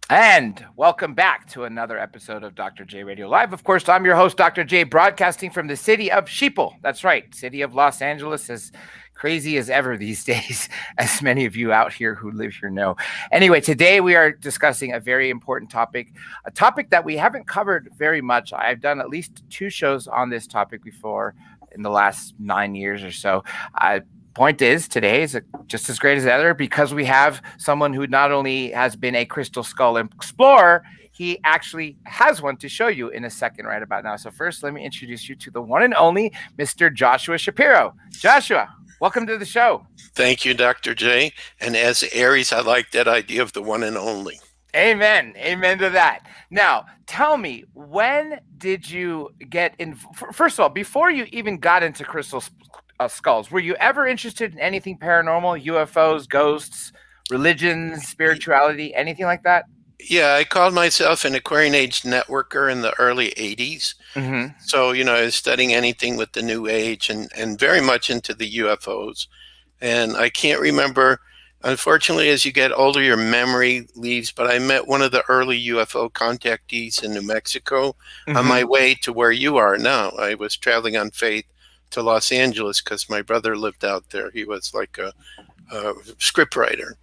And welcome back to another episode of Dr. J Radio Live. Of course, I'm your host, Dr. J, broadcasting from the city of Shapiro. That's right, city of Los Angeles, as crazy as ever these days, as many of you out here who live here know. Anyway, today we are discussing a very important topic, a topic that we haven't covered very much. I've done at least 2 shows on this topic before in the last 9 years or so. Point is, today is just as great as the other because we have someone who not only has been a crystal skull explorer, he actually has one to show you in a second right about now. So first, let me introduce you to the one and only Mr. Joshua Shapiro. Joshua, welcome to the show. Thank you, Dr. J. And as Aries, I like that idea of the one and only. Amen. Amen to that. Now, tell me, when did you get in? First of all, before you even got into crystal skulls, were you ever interested in anything paranormal, UFOs, ghosts, religions, spirituality, anything like that? Yeah, I called myself an Aquarian Age networker in the early 80s. Mm-hmm. So, I was studying anything with the New Age and very much into the UFOs. And I can't remember, unfortunately, as you get older, your memory leaves. But I met one of the early UFO contactees in New Mexico on my way to where you are now. I was traveling on faith to Los Angeles because my brother lived out there. He was like a scriptwriter.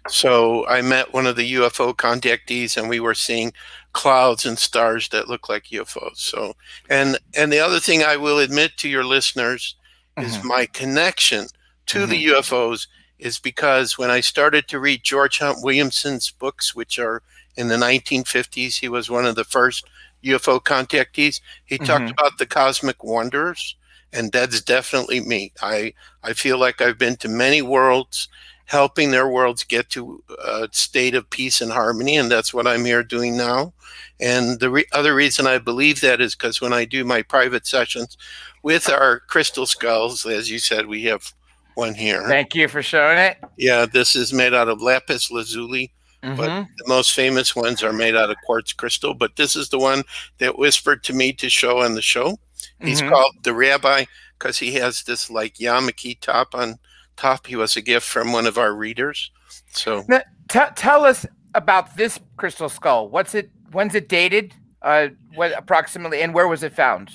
So I met one of the UFO contactees, and we were seeing clouds and stars that look like UFOs. So, and the other thing I will admit to your listeners is my connection to the UFOs is because when I started to read George Hunt Williamson's books, which are in the 1950s, he was one of the first UFO contactees. He talked about the cosmic wonders, and that's definitely me. I feel like I've been to many worlds, helping their worlds get to a state of peace and harmony, and that's what I'm here doing now. And the other reason I believe that is because when I do my private sessions with our crystal skulls, as you said, we have one here. Thank you for showing it. Yeah, this is made out of lapis lazuli, but the most famous ones are made out of quartz crystal. But this is the one that whispered to me to show on the show. He's called the Rabbi because he has this like yarmulke top on top. He was a gift from one of our readers. So now, tell us about this crystal skull. When's it dated? What approximately, and where was it found?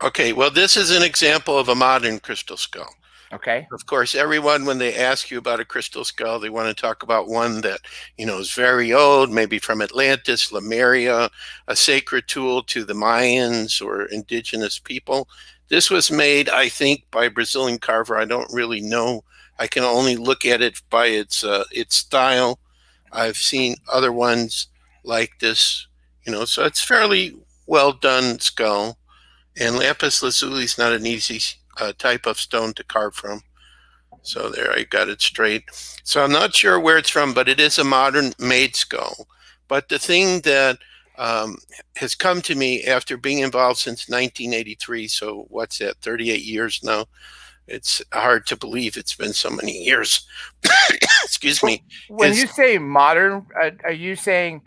Okay, well, this is an example of a modern crystal skull. Okay. Of course, everyone, when they ask you about a crystal skull, they want to talk about one that, is very old, maybe from Atlantis, Lemuria, a sacred tool to the Mayans or indigenous people. This was made, I think, by a Brazilian carver. I don't really know. I can only look at it by its style. I've seen other ones like this, so it's fairly well done skull. And lapis lazuli is not an easy type of stone to carve from. So there, I got it straight. So I'm not sure where it's from, but it is a modern made skull. But the thing that has come to me after being involved since 1983, so what's that, 38 years now? It's hard to believe it's been so many years. Excuse me. When you say modern, are you saying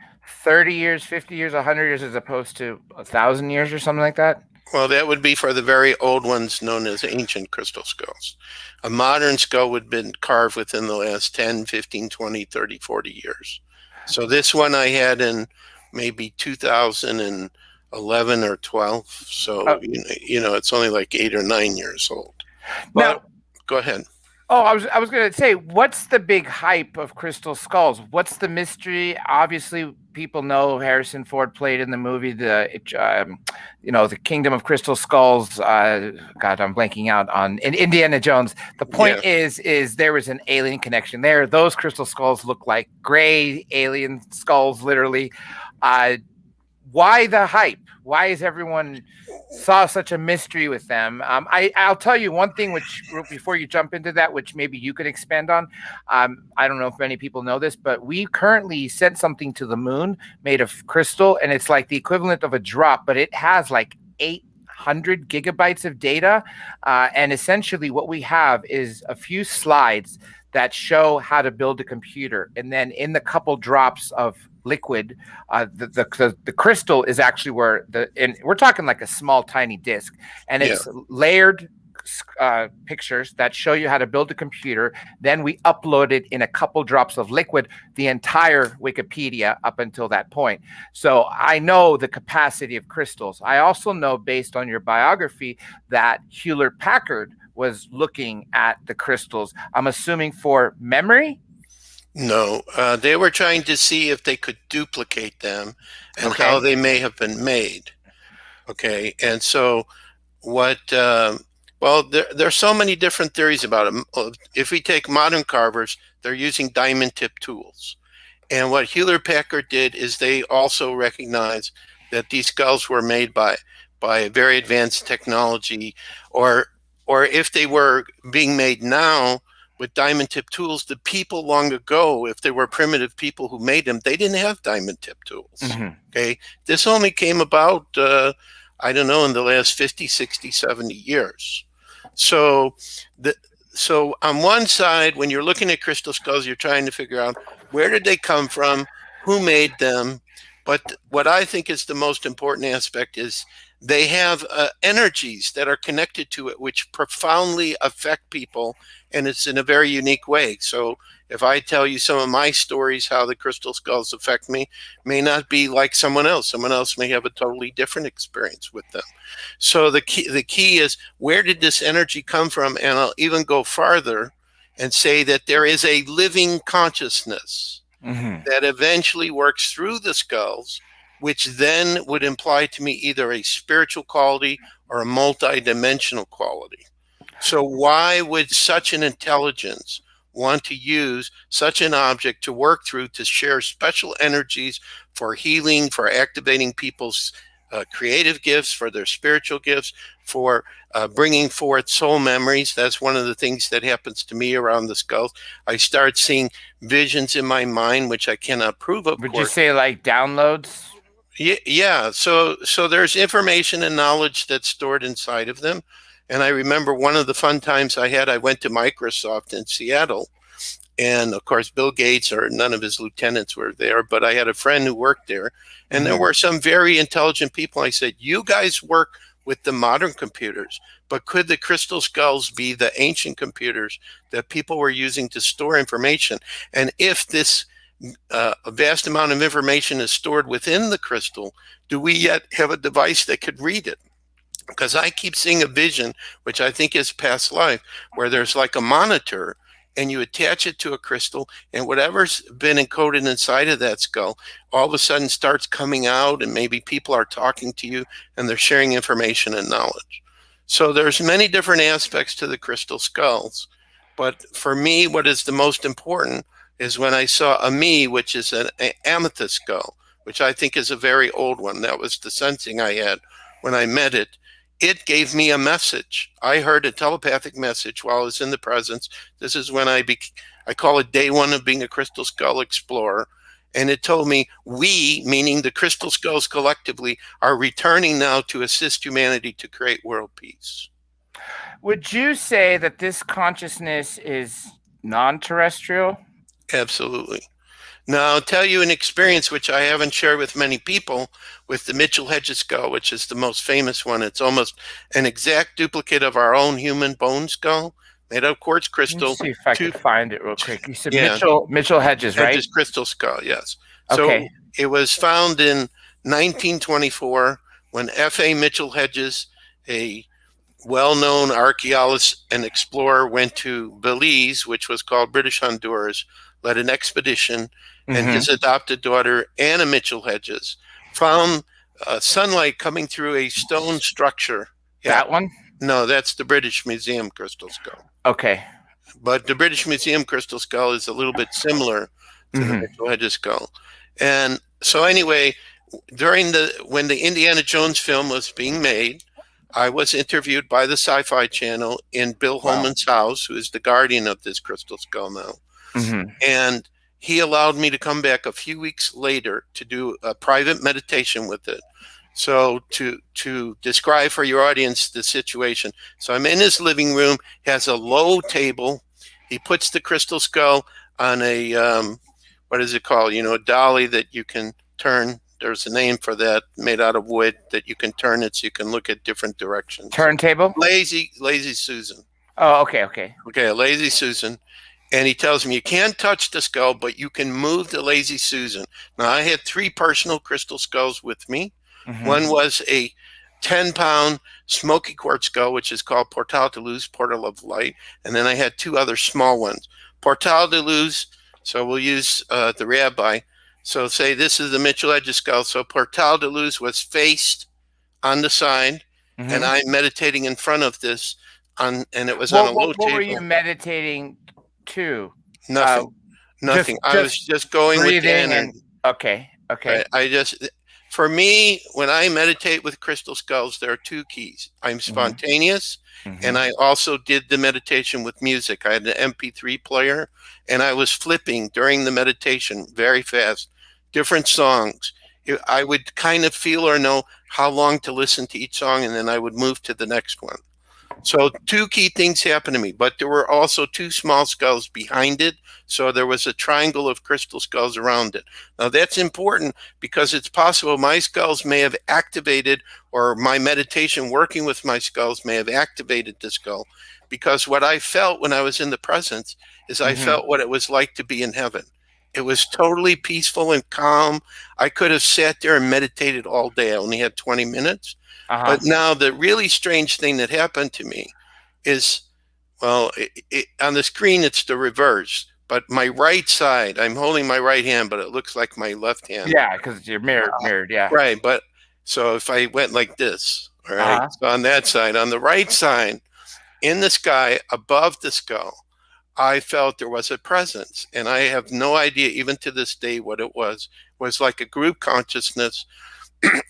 30 years, 50 years, 100 years as opposed to 1,000 years or something like that? Well, that would be for the very old ones known as ancient crystal skulls. A modern skull would have been carved within the last 10, 15, 20, 30, 40 years. So this one I had in maybe 2011 or 12. So, it's only like 8 or 9 years old. But now, go ahead. Oh, I was going to say, what's the big hype of crystal skulls? What's the mystery? Obviously, people know Harrison Ford played in the movie the Kingdom of Crystal Skulls. God, I'm blanking out on in Indiana Jones. The point is there was an alien connection there. Those crystal skulls look like gray alien skulls, literally. Why the hype? Why is everyone saw such a mystery with them? I'll tell you one thing, which before you jump into that, which maybe you could expand on. I don't know if many people know this, but we currently sent something to the moon made of crystal, and it's like the equivalent of a drop, but it has like 800 gigabytes of data. And essentially what we have is a few slides that show how to build a computer. And then in the couple drops of liquid, the crystal is actually where and we're talking like a small tiny disc, and it's layered pictures that show you how to build a computer. Then we uploaded in a couple drops of liquid the entire Wikipedia up until that point. So I know the capacity of crystals. I also know, based on your biography, that Hewlett Packard was looking at the crystals. I'm assuming for memory. No, they were trying to see if they could duplicate them and how Okay. they may have been made. Okay, and so what? Well, there's so many different theories about them. If we take modern carvers, they're using diamond tip tools. And what Hewlett Packard did is they also recognized that these skulls were made by very advanced technology, or if they were being made now with diamond tip tools, the people long ago, if they were primitive people who made them, they didn't have diamond tip tools. Mm-hmm. Okay, this only came about, I don't know, in the last 50, 60, 70 years. So so on one side, when you're looking at crystal skulls, you're trying to figure out where did they come from, who made them. But what I think is the most important aspect is they have energies that are connected to it, which profoundly affect people, and it's in a very unique way. So if I tell you some of my stories, how the crystal skulls affect me, may not be like someone else. Someone else may have a totally different experience with them. So the key is, where did this energy come from? And I'll even go farther and say that there is a living consciousness Mm-hmm. that eventually works through the skulls, which then would imply to me either a spiritual quality or a multidimensional quality. So why would such an intelligence want to use such an object to work through, to share special energies for healing, for activating people's creative gifts, for their spiritual gifts, for bringing forth soul memories? That's one of the things that happens to me around the skulls. I start seeing visions in my mind, which I cannot prove, of Would you course. say like downloads? Yeah. So there's information and knowledge that's stored inside of them. And I remember one of the fun times I had, I went to Microsoft in Seattle. And of course, Bill Gates or none of his lieutenants were there, but I had a friend who worked there. And there were some very intelligent people. I said, you guys work with the modern computers, but could the crystal skulls be the ancient computers that people were using to store information? And if this a vast amount of information is stored within the crystal, do we yet have a device that could read it? Because I keep seeing a vision, which I think is past life, where there's like a monitor and you attach it to a crystal, and whatever's been encoded inside of that skull all of a sudden starts coming out, and maybe people are talking to you and they're sharing information and knowledge. So there's many different aspects to the crystal skulls. But for me, what is the most important is when I saw a me, which is an amethyst skull, which I think is a very old one. That was the sensing I had when I met it. It gave me a message. I heard a telepathic message while I was in the presence. This is when I call it day one of being a crystal skull explorer. And it told me, we, meaning the crystal skulls collectively, are returning now to assist humanity to create world peace. Would you say that this consciousness is non-terrestrial? Absolutely. Now, I'll tell you an experience which I haven't shared with many people with the Mitchell Hedges skull, which is the most famous one. It's almost an exact duplicate of our own human bone skull, made of quartz crystal. Let's see if I can find it real quick. You said Yeah. Mitchell Hedges, right? Hedges crystal skull, yes. Okay. So it was found in 1924 when F.A. Mitchell Hedges, a well-known archaeologist and explorer, went to Belize, which was called British Honduras, led an expedition, and his adopted daughter, Anna Mitchell Hedges, found sunlight coming through a stone structure. Yeah. That one? No, that's the British Museum crystal skull. Okay. But the British Museum crystal skull is a little bit similar to the Mitchell Hedges skull. And so anyway, when the Indiana Jones film was being made, I was interviewed by the Sci-Fi Channel in Bill Holman's house, who is the guardian of this crystal skull now. And he allowed me to come back a few weeks later to do a private meditation with it. So to describe for your audience the situation. So I'm in his living room, has a low table. He puts the crystal skull on a, what is it called? You know, a dolly that you can turn There's a name for that, made out of wood that you can turn it so you can look at different directions. Turntable? Lazy Susan. Oh, okay. Okay, a Lazy Susan. And he tells me you can't touch the skull, but you can move the Lazy Susan. Now, I had 3 personal crystal skulls with me. Mm-hmm. One was a 10-pound smoky quartz skull, which is called Portal de Luz, Portal of Light. And then I had 2 other small ones. Portal de Luz, so we'll use the rabbi. So say this is the Mitchell Edges skull. So Portal de Luz was faced on the side, Mm-hmm. and I'm meditating in front of this, and it was on a low table. What were you meditating to? Nothing. Nothing. I was just going within and okay. I just, for me, when I meditate with crystal skulls, there are 2 keys. I'm spontaneous, and I also did the meditation with music. I had an MP3 player, and I was flipping during the meditation very fast, different songs. I would kind of feel or know how long to listen to each song, and then I would move to the next one. So 2 key things happened to me, but there were also 2 small skulls behind it. So there was a triangle of crystal skulls around it. Now that's important because it's possible my skulls may have activated, or my meditation working with my skulls may have activated the skull, because what I felt when I was in the presence is I felt what it was like to be in heaven. It was totally peaceful and calm. I could have sat there and meditated all day. I only had 20 minutes. But now the really strange thing that happened to me is, well, on the screen it's the reverse, but my right side, I'm holding my right hand, but it looks like my left hand. Yeah, because you're mirrored, yeah. Right, but so if I went like this, all right, so on that side, on the right side, in the sky, above the skull, I felt there was a presence, and I have no idea, even to this day, what it was. It was like a group consciousness.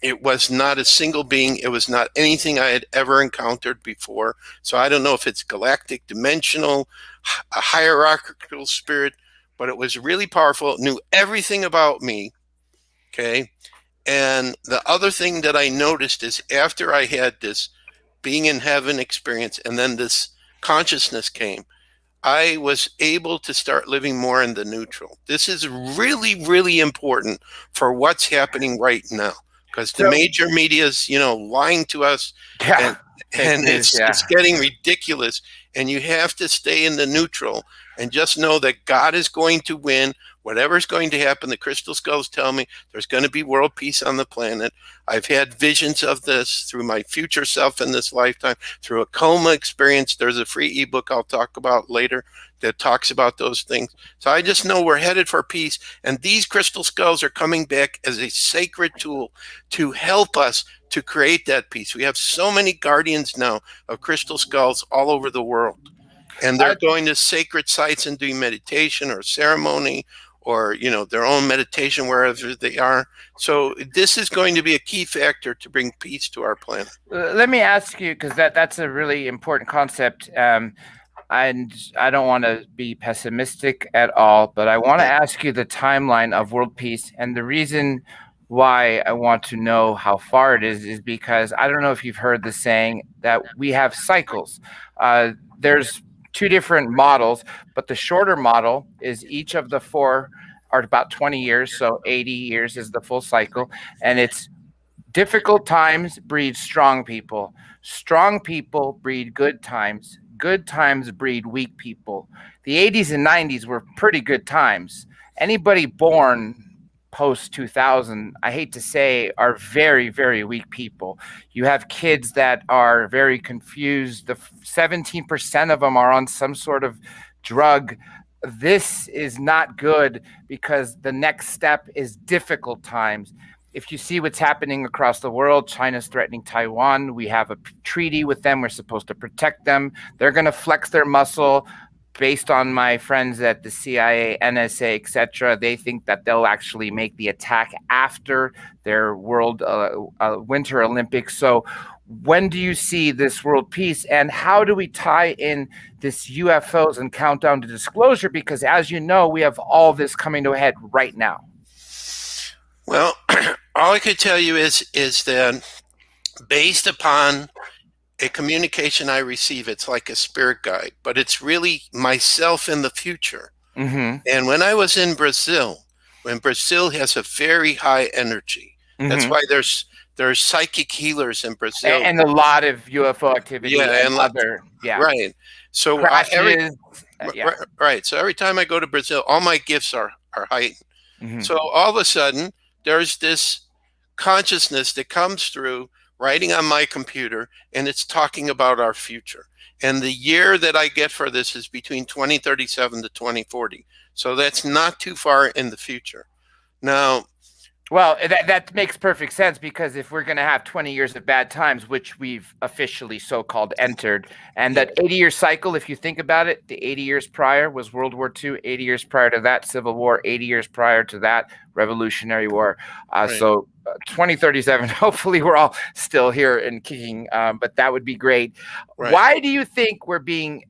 It was not a single being. It was not anything I had ever encountered before. So I don't know if it's galactic, dimensional, a hierarchical spirit, but it was really powerful. It knew everything about me. Okay. And the other thing that I noticed is after I had this being in heaven experience, and then this consciousness came, I was able to start living more in the neutral. This is really, really important for what's happening right now, because the major media is, lying to us, and it's getting ridiculous. And you have to stay in the neutral and just know that God is going to win. Whatever's going to happen, the crystal skulls tell me there's going to be world peace on the planet. I've had visions of this through my future self in this lifetime, through a coma experience. There's a free ebook I'll talk about later that talks about those things. So I just know we're headed for peace. And these crystal skulls are coming back as a sacred tool to help us to create that peace. We have so many guardians now of crystal skulls all over the world. And they're going to sacred sites and doing meditation or ceremony, or their own meditation wherever they are. So this is going to be a key factor to bring peace to our planet. Let me ask you, because that's a really important concept, and I don't want to be pessimistic at all, but I want to ask you the timeline of world peace. And the reason why I want to know how far it is because I don't know if you've heard the saying that we have cycles. There's 2 different models, but the shorter model is each of the 4 are about 20 years. So 80 years is the full cycle. And it's difficult times breed strong people. Strong people breed good times. Good times breed weak people. The 80s and 90s were pretty good times. Anybody born post 2000, I hate to say, are very, very weak people. You have kids that are very confused. The 17% of them are on some sort of drug. This is not good because the next step is difficult times. If you see what's happening across the world, China's threatening Taiwan. We have a treaty with them. We're supposed to protect them. They're going to flex their muscle. Based on my friends at the CIA, NSA, etc., they think that they'll actually make the attack after their World Winter Olympics. So when do you see this world peace, and how do we tie in this UFOs and countdown to disclosure? Because as you know, we have all this coming to a head right now. Well, all I could tell you is that based upon a communication I receive, it's like a spirit guide, but it's really myself in the future. And when I was in Brazil, when Brazil has a very high energy, That's Hmm. why there's psychic healers in Brazil. And a lot of UFO activity Yeah, and and other, yeah, right. So every crashes. Yeah. right. So every time I go to Brazil, all my gifts are heightened. Hmm. So all of a sudden, there's this consciousness that comes through writing on my computer, and it's talking about our future. And the year that I get for this is between 2037 to 2040. So that's not too far in the future. Now, Well, that makes perfect sense, because if we're going to have 20 years of bad times, which we've officially so-called entered, and yeah, that 80-year cycle, if you think about it, the 80 years prior was World War II, 80 years prior to that, Civil War, 80 years prior to that, Revolutionary War. right, 2037, hopefully we're all still here and kicking, but that would be great. right. Why do you think we're being,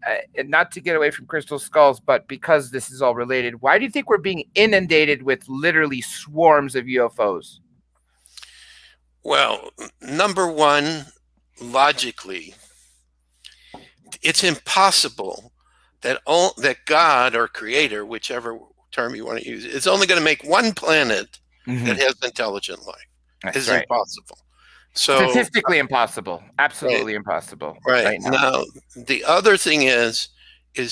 not to get away from crystal skulls, but because this is all related, why do you think we're being inundated with literally swarms of UFOs? Well, number one, logically, it's impossible that God or Creator, whichever term you want to use, is only going to make one planet that Hmm. has intelligent life. That's It's right. impossible. So, Statistically impossible. right, Absolutely impossible right. right now. Now, the other thing is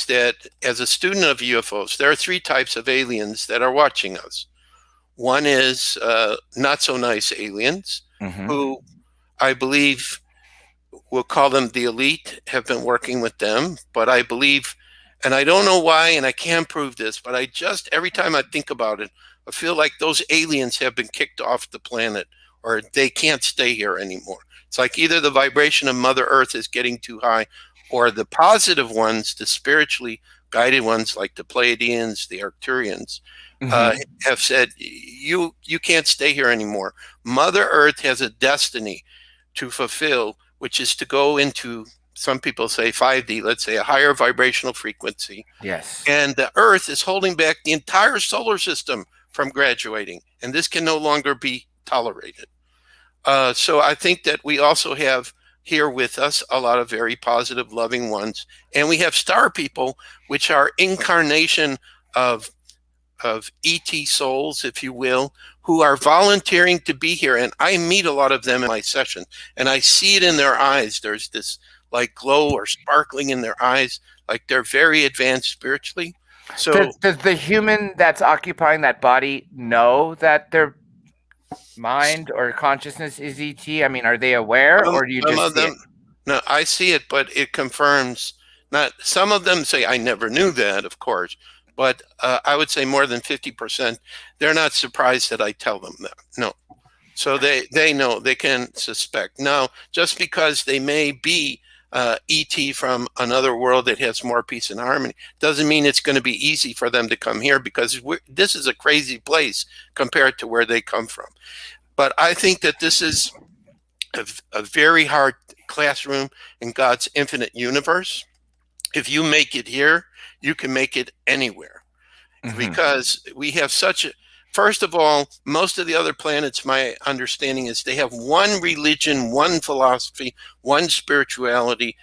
that as a student of UFOs, there are three types of aliens that are watching us. One is not so nice aliens Hmm. who I believe we'll call them the elite, have been working with them. But I believe, and I don't know why, and I can't prove this, but I just, every time I think about it, I feel like those aliens have been kicked off the planet or they can't stay here anymore. It's like either the vibration of Mother Earth is getting too high, or the positive ones, the spiritually guided ones like the Pleiadians, the Arcturians, uh, Hmm. have said, you can't stay here anymore. Mother Earth has a destiny to fulfill, which is to go into, some people say 5D, let's say a higher vibrational frequency. Yes. And the Earth is holding back the entire solar system from graduating. And this can no longer be tolerated. So I think that we also have here with us a lot of very positive, loving ones. And we have star people, which are incarnation of ET souls, if you will, who are volunteering to be here. And I meet a lot of them in my session, and I see it in their eyes. There's this like glow or sparkling in their eyes, like they're very advanced spiritually. So Does the human that's occupying that body know that their mind or consciousness is ET? I mean, are they aware, or do you some just of see it? them, no, I see it, but it confirms. Not some of them say I never knew that, of course, but I would say more than 50%. They're not surprised that I tell them that. No, so they know, they can suspect. Now, just because they may be ET from another world that has more peace and harmony doesn't mean it's going to be easy for them to come here, because this is a crazy place compared to where they come from. But I think that this is a very hard classroom in God's infinite universe. If you make it here, you can make it anywhere, Hmm. because we have such a, first of all, most of the other planets, my understanding is they have one religion, one philosophy, one spirituality,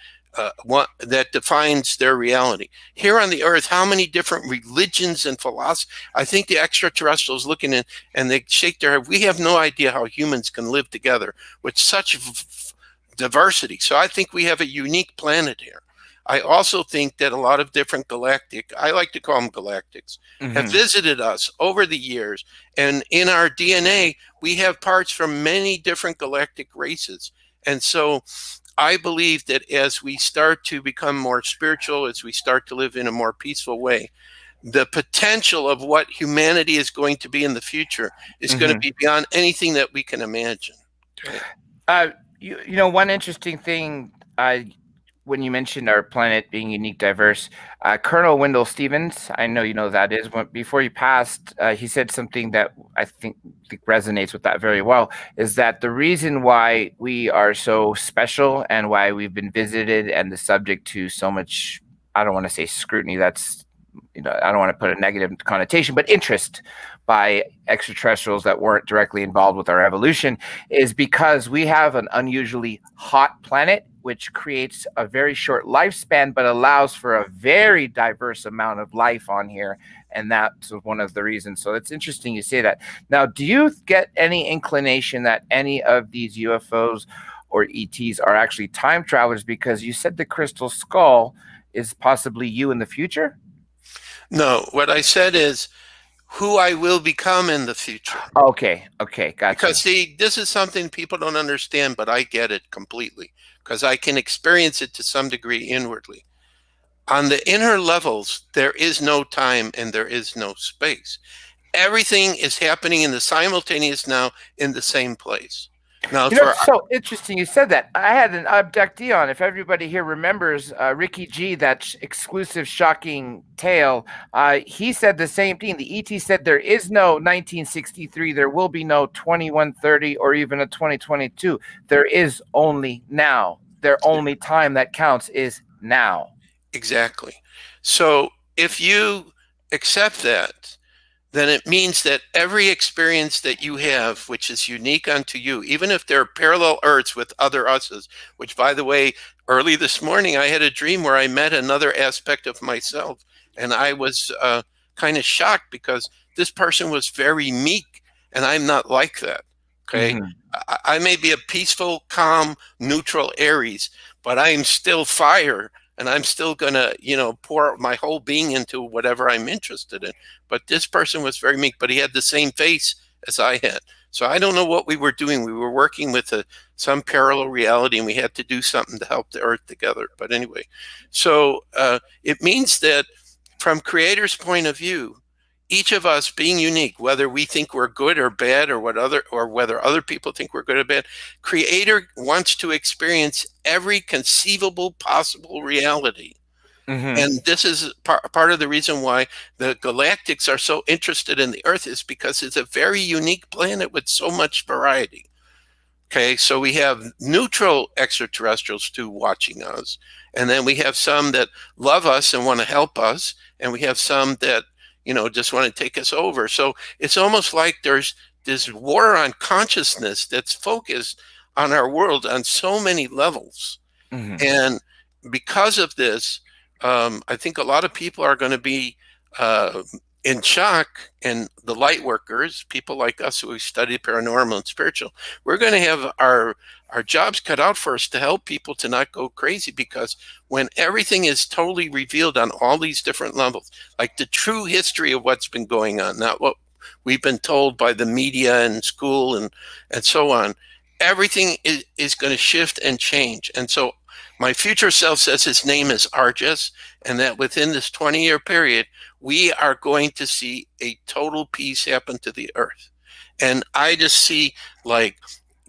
one that defines their reality. Here on the earth, how many different religions and philosophies? I think the extraterrestrials looking in and they shake their head. We have no idea how humans can live together with such diversity. So I think we have a unique planet here. I also think that a lot of different galactic, I like to call them galactics, have Hmm. visited us over the years. And in our DNA, we have parts from many different galactic races. And so I believe that as we start to become more spiritual, as we start to live in a more peaceful way, the potential of what humanity is going to be in the future is going to Hmm. be beyond anything that we can imagine. Right? Uh, one interesting thing, when you mentioned our planet being unique, diverse, Colonel Wendell Stevens, I know you know who that is. Before he passed, he said something that I think resonates with that very well. Is that the reason why we are so special and why we've been visited and the subject to so much? I don't want to say scrutiny. That's, I don't want to put a negative connotation, but interest by extraterrestrials that weren't directly involved with our evolution, is because we have an unusually hot planet, which creates a very short lifespan, but allows for a very diverse amount of life on here. and that's one of the reasons. So it's interesting you say that. Now, do you get any inclination that any of these UFOs or ETs are actually time travelers? Because you said the crystal skull is possibly you in the future. No, what I said is who I will become in the future. Okay, okay, got Because you. see, this is something people don't understand, but I get it completely because I can experience it to some degree inwardly. On the inner levels, there is no time and there is no space. Everything is happening in the simultaneous now in the same place. Now, You know, for it's so interesting you said that. I had an abductee on. If everybody here remembers Ricky G, that exclusive shocking tale, he said the same thing. The ET said there is no 1963, there will be no 2130 or even a 2022. There is only now. Their only time that counts is now. exactly. So if you accept that, then it means that every experience that you have, which is unique unto you, even if there are parallel Earths with other us's, which, by the way, early this morning, I had a dream where I met another aspect of myself. And I was kind of shocked because this person was very meek, and I'm not like that. Okay. Hmm. I may be a peaceful, calm, neutral Aries, but I am still fire. And I'm still going to, pour my whole being into whatever I'm interested in. But this person was very meek, but he had the same face as I had. So I don't know what we were doing. We were working with some parallel reality, and we had to do something to help the Earth together. But anyway, so it means that from Creator's point of view, each of us being unique, whether we think we're good or bad, or whether other people think we're good or bad, Creator wants to experience every conceivable possible reality. Hmm. And this is part of the reason why the galactics are so interested in the Earth, is because it's a very unique planet with so much variety. Okay, so we have neutral extraterrestrials too watching us, and then we have some that love us and want to help us, and we have some that just want to take us over. So it's almost like there's this war on consciousness that's focused on our world on so many levels. Hmm. And because of this, I think a lot of people are going to be uh, in shock. And the light workers, people like us who study paranormal and spiritual, we're going to have our jobs cut out for us to help people to not go crazy. Because when everything is totally revealed on all these different levels, like the true history of what's been going on, not what we've been told by the media and school and so on, everything is going to shift and change. And so my future self says his name is Argus, and that within this 20-year period, we are going to see a total peace happen to the Earth. And I just see like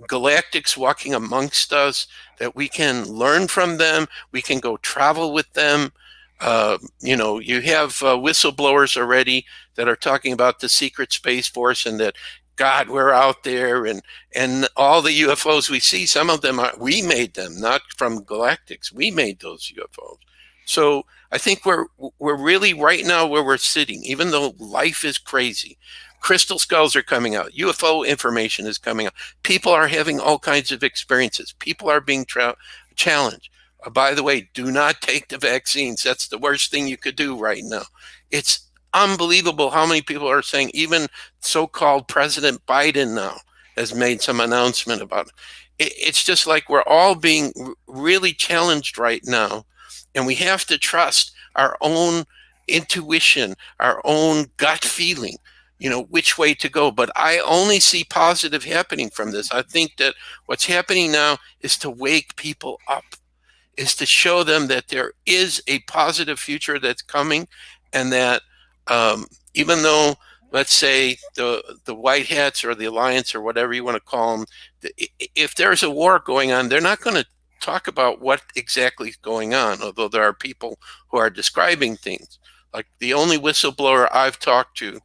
galactics walking amongst us, that we can learn from them, we can go travel with them. You have whistleblowers already that are talking about the secret space force, and that God, we're out there, and all the UFOs we see, some of them we made them, not from galactics. We made those UFOs. So I think we're really right now where we're sitting, even though life is crazy. Crystal skulls are coming out. UFO information is coming out. People are having all kinds of experiences. People are being challenged. By the way, do not take the vaccines. That's the worst thing you could do right now. It's unbelievable how many people are saying, even so-called President Biden now has made some announcement about it. It's just like we're all being really challenged right now, and we have to trust our own intuition, our own gut feeling, which way to go. But I only see positive happening from this. I think that what's happening now is to wake people up, is to show them that there is a positive future that's coming, and that even though, let's say, the white hats or the alliance or whatever you want to call them, if there's a war going on, they're not going to talk about what exactly is going on, although there are people who are describing things. Like the only whistleblower I've talked to,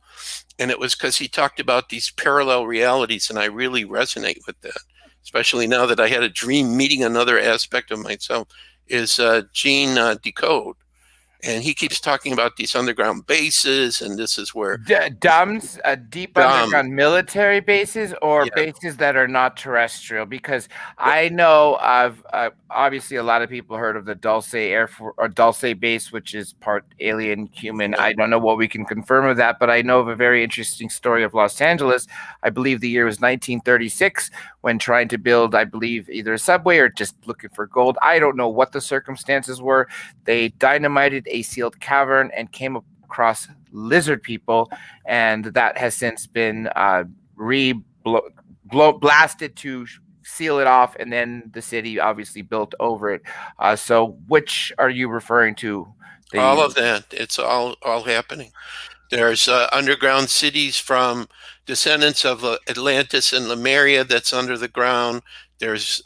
and it was because he talked about these parallel realities, and I really resonate with that, especially now that I had a dream meeting another aspect of myself, is Gene Decode. And he keeps talking about these underground bases, and this is where DUMBs, deep dumb. underground military bases, or Yeah, bases that are not terrestrial. Because I know of obviously a lot of people heard of the Dulce Air Force or Dulce base, which is part alien human. yeah. I don't know what we can confirm of that, but I know of a very interesting story of Los Angeles. I believe the year was 1936 when trying to build, I believe, either a subway or just looking for gold. I don't know what the circumstances were. They dynamited a sealed cavern and came across lizard people, and that has since been blasted to seal it off, and then the city obviously built over it. So, which are you referring to? All The of that. It's all happening. There's underground cities from descendants of Atlantis and Lemuria that's under the ground. There's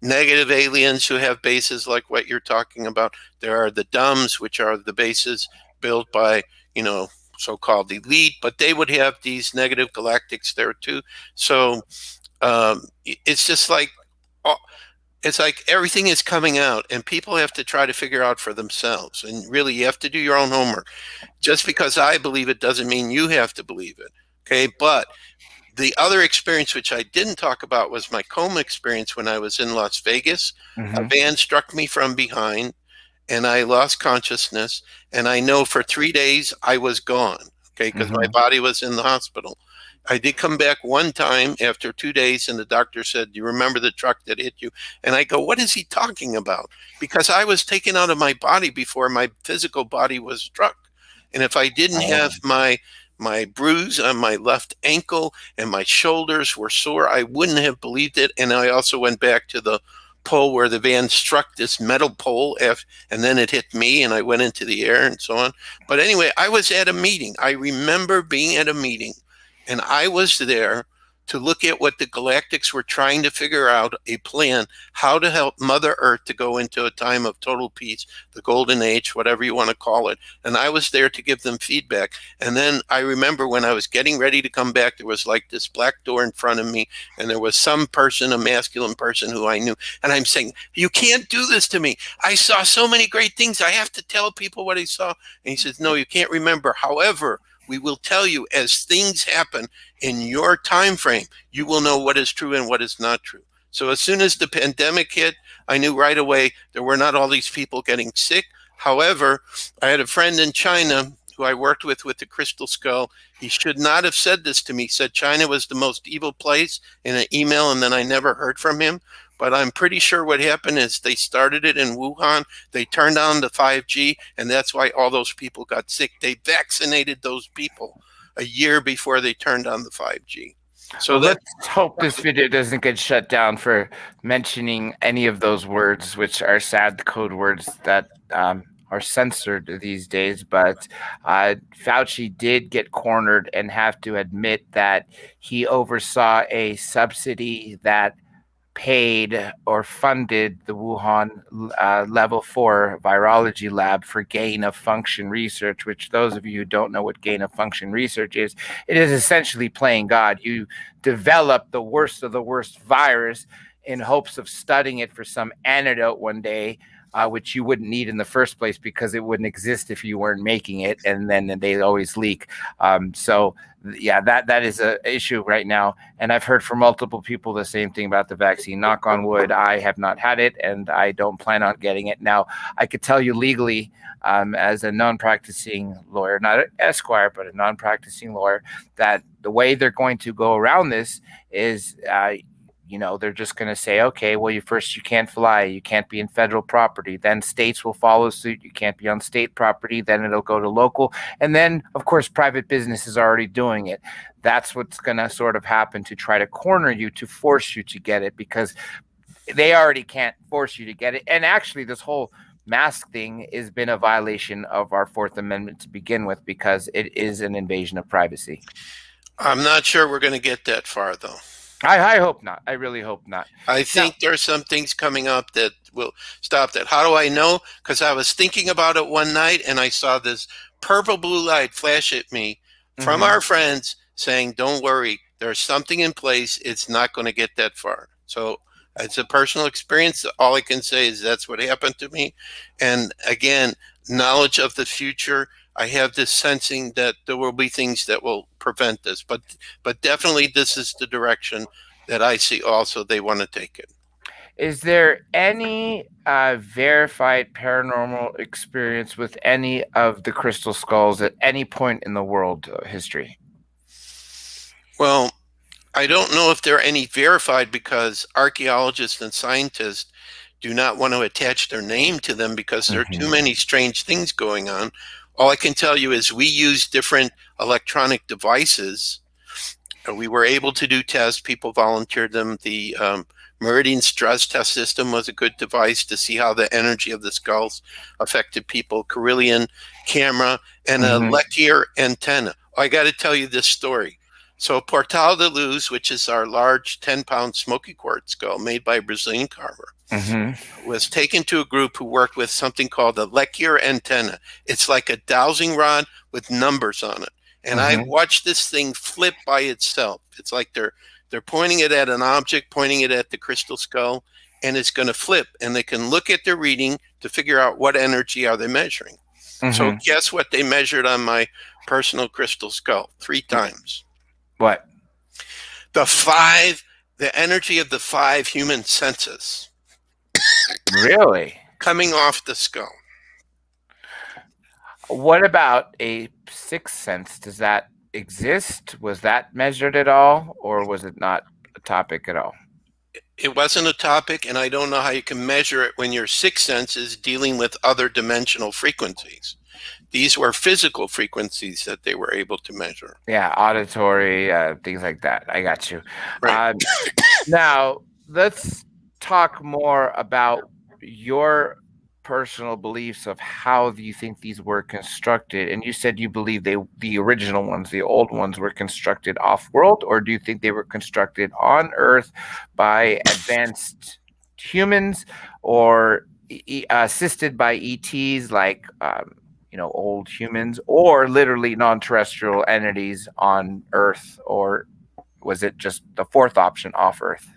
negative aliens who have bases like what you're talking about. There are the dumbs, which are the bases built by, you know, so-called elite, but they would have these negative galactics there too. So it's just like it's like everything is coming out, and people have to try to figure out for themselves. And really, you have to do your own homework. Just because I believe it doesn't mean you have to believe it. Okay. But the other experience, which I didn't talk about, was my coma experience when I was in Las Vegas. A Mhm. van struck me from behind and I lost consciousness. And I know for 3 days I was gone. Okay. Because my Mhm. body was in the hospital. I did come back one time after 2 days, and the doctor said, "Do you remember the truck that hit you?" And I go, "What is he talking about?" Because I was taken out of my body before my physical body was struck. And if I didn't have Oh. my bruise on my left ankle and my shoulders were sore, I wouldn't have believed it. And I also went back to the pole where the van struck this metal pole, and then it hit me, and I went into the air and so on. But anyway, I was at a meeting. I remember being at a meeting, and I was there to look at what the galactics were trying to figure out a plan how to help Mother Earth to go into a time of total peace, the golden age, whatever you want to call it. And I was there to give them feedback. And then I remember when I was getting ready to come back, there was like this black door in front of me, and there was some person, a masculine person who I knew. And I'm saying, "You can't do this to me. I saw so many great things. I have to tell people what I saw." And he says, "No, you can't remember. However, we will tell you as things happen in your time frame, you will know what is true and what is not true." So as soon as the pandemic hit, I knew right away there were not all these people getting sick. However, I had a friend in China who I worked with the crystal skull. He should not have said this to me. He said China was the most evil place in an email, and then I never heard from him. But I'm pretty sure what happened is they started it in Wuhan. They turned on the 5G, and that's why all those people got sick. They vaccinated those people a year before they turned on the 5G. So Well, that let's hope this video doesn't get shut down for mentioning any of those words, which are sad code words that are censored these days. But Fauci did get cornered and have to admit that he oversaw a subsidy that paid or funded the Wuhan level 4 virology lab for gain of function research, which those of you who don't know what gain of function research is, it is essentially playing God. You develop the worst of the worst virus in hopes of studying it for some antidote one day. Which you wouldn't need in the first place because it wouldn't exist if you weren't making it, and then they always leak. So yeah, that is an issue right now. And I've heard from multiple people the same thing about the vaccine. Knock on wood, I have not had it, and I don't plan on getting it. Now, I could tell you legally, as a non-practicing lawyer, not an esquire, but a non-practicing lawyer, that the way they're going to go around this is, they're just going to say, okay, well, you can't fly, you can't be in federal property. Then states will follow suit. You can't be on state property. Then it'll go to local, and then, of course, private business is already doing it. That's what's going to sort of happen to try to corner you, to force you to get it, because they already can't force you to get it. And actually, this whole mask thing has been a violation of our Fourth Amendment to begin with, because it is an invasion of privacy. I'm not sure we're going to get that far, though. I hope not. I really hope not. I Now, think there's some things coming up that will stop that. How do I know? Because I was thinking about it one night and I saw this purple blue light flash at me from mhm. our friends saying, "Don't worry, there's something in place. It's not going to get that far." So It's a personal experience. All I can say is that's what happened to me. And again, knowledge of the future. I have this sensing that there will be things that will prevent this, but definitely this is the direction that I see. Also, they want to take it. Is there any verified paranormal experience with any of the crystal skulls at any point in the world history? Well, I don't know if there are any verified because archaeologists and scientists do not want to attach their name to them because there are too Mhm. many strange things going on. All I can tell you is we use different electronic devices. We were able to do tests. People volunteered them. The Meridian stress test system was a good device to see how the energy of the skulls affected people. Carillion camera and a Mhm. Lequier antenna. I got to tell you this story. So Portal de Luz, which is our large 10-pound smoky quartz skull made by a Brazilian carver, Mhm. was taken to a group who worked with something called a Lequier antenna. It's like a dowsing rod with numbers on it. And I Mhm. watched this thing flip by itself. It's like they're pointing it at an object, pointing it at the crystal skull, and it's going to flip. And they can look at the reading to figure out what energy are they measuring. So Mhm. guess what they measured on my personal crystal skull? 3 times. What? The the energy of the 5 human senses Really? coming off the skull. What about a sixth sense? Does that exist? Was that measured at all, or was it not a topic at all? It wasn't a topic, and I don't know how you can measure it when your sixth sense is dealing with other dimensional frequencies. These were physical frequencies that they were able to measure. Yeah, auditory, things like that. I got you. Right. Um, Now, let's talk more about your personal beliefs of how you think these were constructed. And you said you believe the original ones, the old ones, were constructed off-world, or do you think they were constructed on Earth by advanced humans, or assisted by ETs like old humans, or literally non-terrestrial entities on Earth, or was it just the fourth option, off Earth?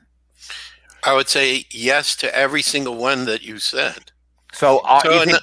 I would say yes to every single one that you said. So you So, think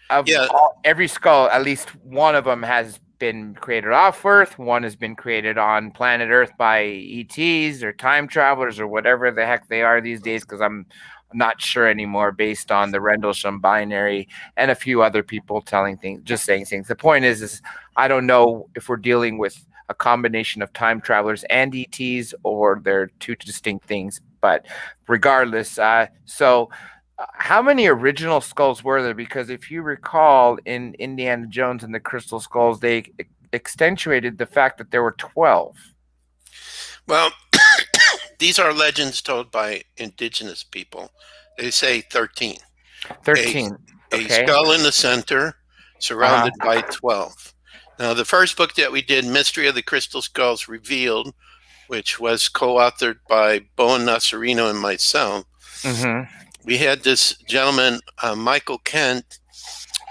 of yeah, every skull, at least one of them has been created off Earth, one has been created on planet Earth by ETs or time travelers or whatever the heck they are these days, because I'm not sure anymore based on the Rendlesham binary and a few other people telling things, just saying things. The point is I don't know if we're dealing with a combination of time travelers and ETs or they're two distinct things. But regardless, how many original skulls were there? Because if you recall, in Indiana Jones and the Crystal Skulls, they accentuated the fact that there were 12. well, these are legends told by indigenous people. They say 13. A, 13. a Okay. skull in the center, Uh-huh. surrounded by 12. Now, the first book that we did, Mystery of the Crystal Skulls Revealed, which was co-authored by Bowen Nasserino and myself, Mm-hmm. we had this gentleman, Michael Kent,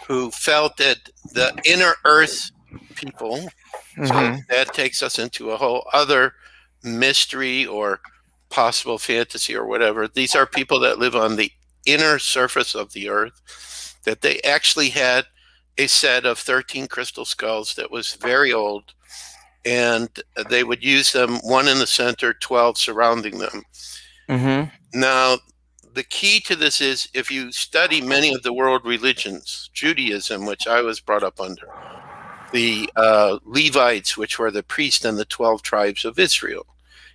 who felt that the inner earth people, so Mm-hmm. that takes us into a whole other mystery or possible fantasy or whatever. These are people that live on the inner surface of the earth, that they actually had a set of 13 crystal skulls that was very old, and they would use them, one in the center, 12 surrounding them. Mm-hmm. Now, the key to this is if you study many of the world religions, Judaism, which I was brought up under, the Levites, which were the priests and the 12 tribes of Israel.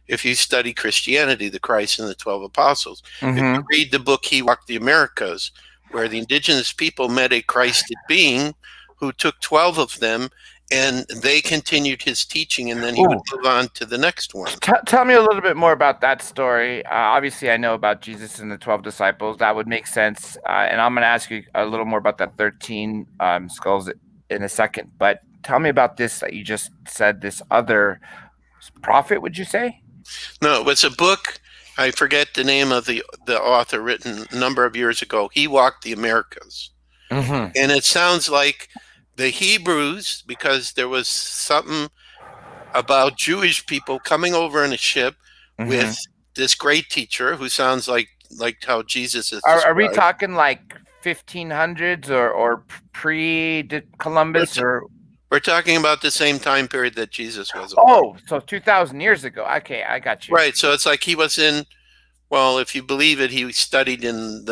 If you study Christianity, the Christ and the 12 apostles. If you Mm-hmm. read the book He Walked the Americas, where the indigenous people met a Christed being who took 12 of them and they continued his teaching, and then he would Ooh. move on to the next one. Tell me a little bit more about that story. Obviously, I know about Jesus and the 12 disciples. That would make sense. And I'm going to ask you a little more about that 13 skulls in a second. But tell me about this that you just said, this other prophet, would you say? No, it was a book. I forget the name of the author, written a number of years ago. He Walked the Americas. Mm-hmm. And it sounds like the Hebrews, because there was something about Jewish people coming over in a ship with Mm-hmm. this great teacher who sounds like how Jesus is Are we described. talking like 1500s or pre We're, Columbus t- or we're talking about the same time period that Jesus was alive. oh, so 2000 years ago. Okay, I got you. Right. So it's like he was in, well, if you believe it, he studied in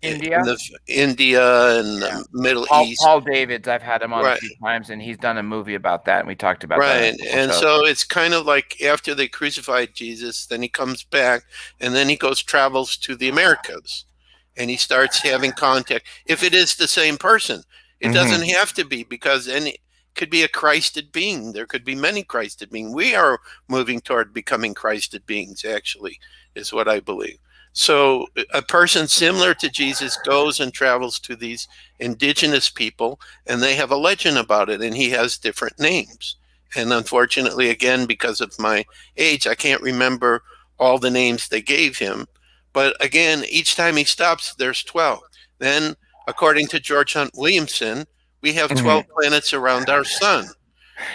India. the India and Yeah. the Middle East. Paul Davids, I've had him on a Right. few times and he's done a movie about that and we talked about that on Right. a couple And shows. so it's kind of like after they crucified Jesus, then he comes back and then he goes travels to the Americas and he starts having contact. If it is the same person, it Hmm. doesn't have to be, because any could be a Christed being. There could be many Christed beings. We are moving toward becoming Christed beings, actually, is what I believe. So a person similar to Jesus goes and travels to these indigenous people and they have a legend about it, and he has different names. And unfortunately, again, because of my age, I can't remember all the names they gave him. But again, each time he stops, there's 12. Then, according to George Hunt Williamson, we have Hmm. 12 planets around our sun.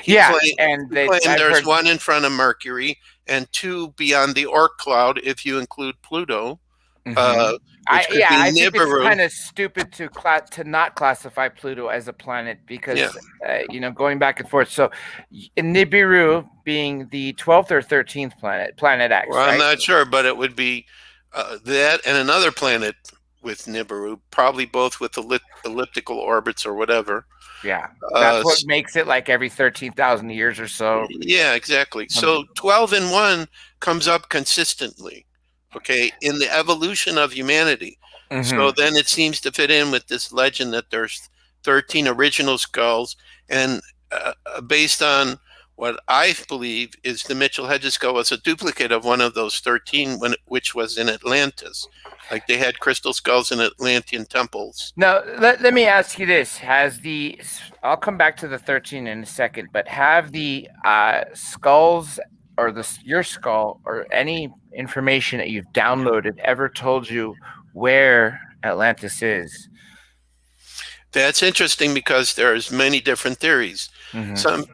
He Yeah, claimed, and he claimed I've there's heard. one in front of Mercury and two beyond the Oort cloud if you include Pluto, Hmm. uh, which could be I think it's Nibiru. kind of stupid to not classify Pluto as a planet Yeah. because going back and forth. So Nibiru being the 12th or 13th planet X, Well, I'm right? not sure, but it would be that and another planet with Nibiru, probably both with elliptical orbits or whatever. Yeah, that's Uh, what makes it like every 13,000 years or so. yeah, exactly. Comes. So 12 and 1 comes up consistently, okay, in the evolution of humanity. So Hmm. then it seems to fit in with this legend that there's 13 original skulls. And based on what I believe is the Mitchell Hedges skull was a duplicate of one of those 13, which was in Atlantis. Like they had crystal skulls in Atlantean temples. Now, let me ask you this. I'll come back to the 13 in a second, but have the skulls or your skull or any information that you've downloaded ever told you where Atlantis is? That's interesting because there's many different theories. Hmm. Some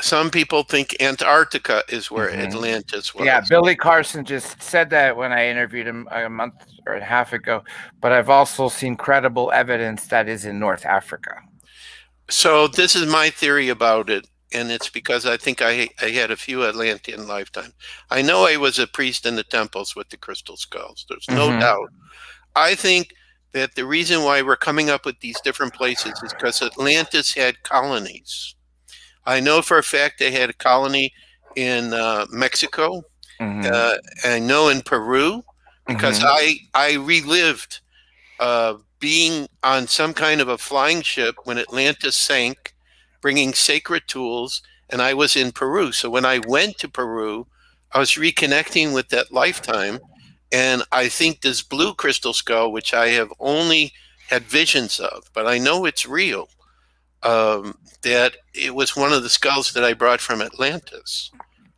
some people think Antarctica is where Hmm. Atlantis Yeah, was. Billy Carson just said that when I interviewed him a month or a half ago, but I've also seen credible evidence that is in North Africa. So this is my theory about it, and it's because I think I had a few Atlantean lifetimes. I know I was a priest in the temples with the crystal skulls. There's no Hmm. doubt. I think that the reason why we're coming up with these different places is because Atlantis had colonies. I know for a fact they had a colony in Mexico. Hmm. Uh, I know in Peru because Hmm. I relived being on some kind of a flying ship when Atlantis sank, bringing sacred tools, and I was in Peru. So when I went to Peru, I was reconnecting with that lifetime, and I think this blue crystal skull, which I have only had visions of, but I know it's real, that it was one of the skulls that I brought from Atlantis.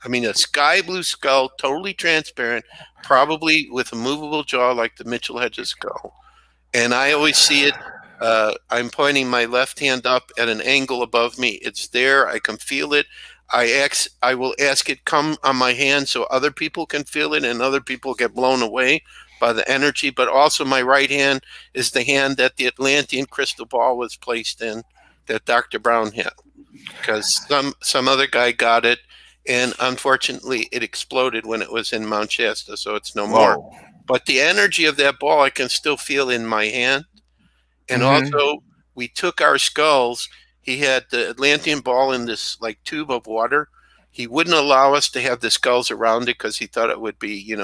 I mean, a sky blue skull, totally transparent, probably with a movable jaw like the Mitchell Hedges skull. And I always see it. I'm pointing my left hand up at an angle above me. It's there. I can feel it. I will ask it come on my hand so other people can feel it and other people get blown away by the energy. But also, my right hand is the hand that the Atlantean crystal ball was placed in, that Dr. Brown had, because some other guy got it, and unfortunately, it exploded when it was in Mount Shasta, so it's no more. Whoa. But the energy of that ball I can still feel in my hand. And Hmm. also, we took our skulls. He had the Atlantean ball in this like tube of water. He wouldn't allow us to have the skulls around it because he thought it would be,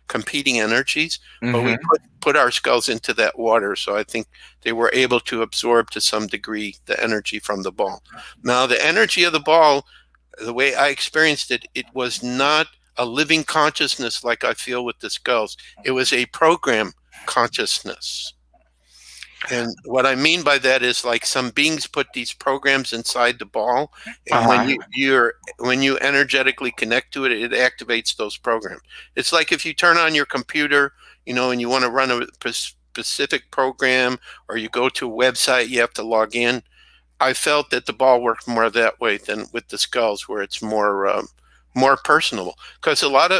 competing energies. But we Hmm. put our skulls into that water, so I think they were able to absorb to some degree the energy from the ball. Now, the energy of the ball, the way I experienced it, it was not a living consciousness like I feel with the skulls. It was a program consciousness. And what I mean by that is like some beings put these programs inside the ball, and Uh-huh. when you energetically connect to it, it activates those programs. It's like if you turn on your computer, and you want to run a specific program, or you go to a website, you have to log in. I felt that the ball worked more that way than with the skulls, where it's more personable, because a lot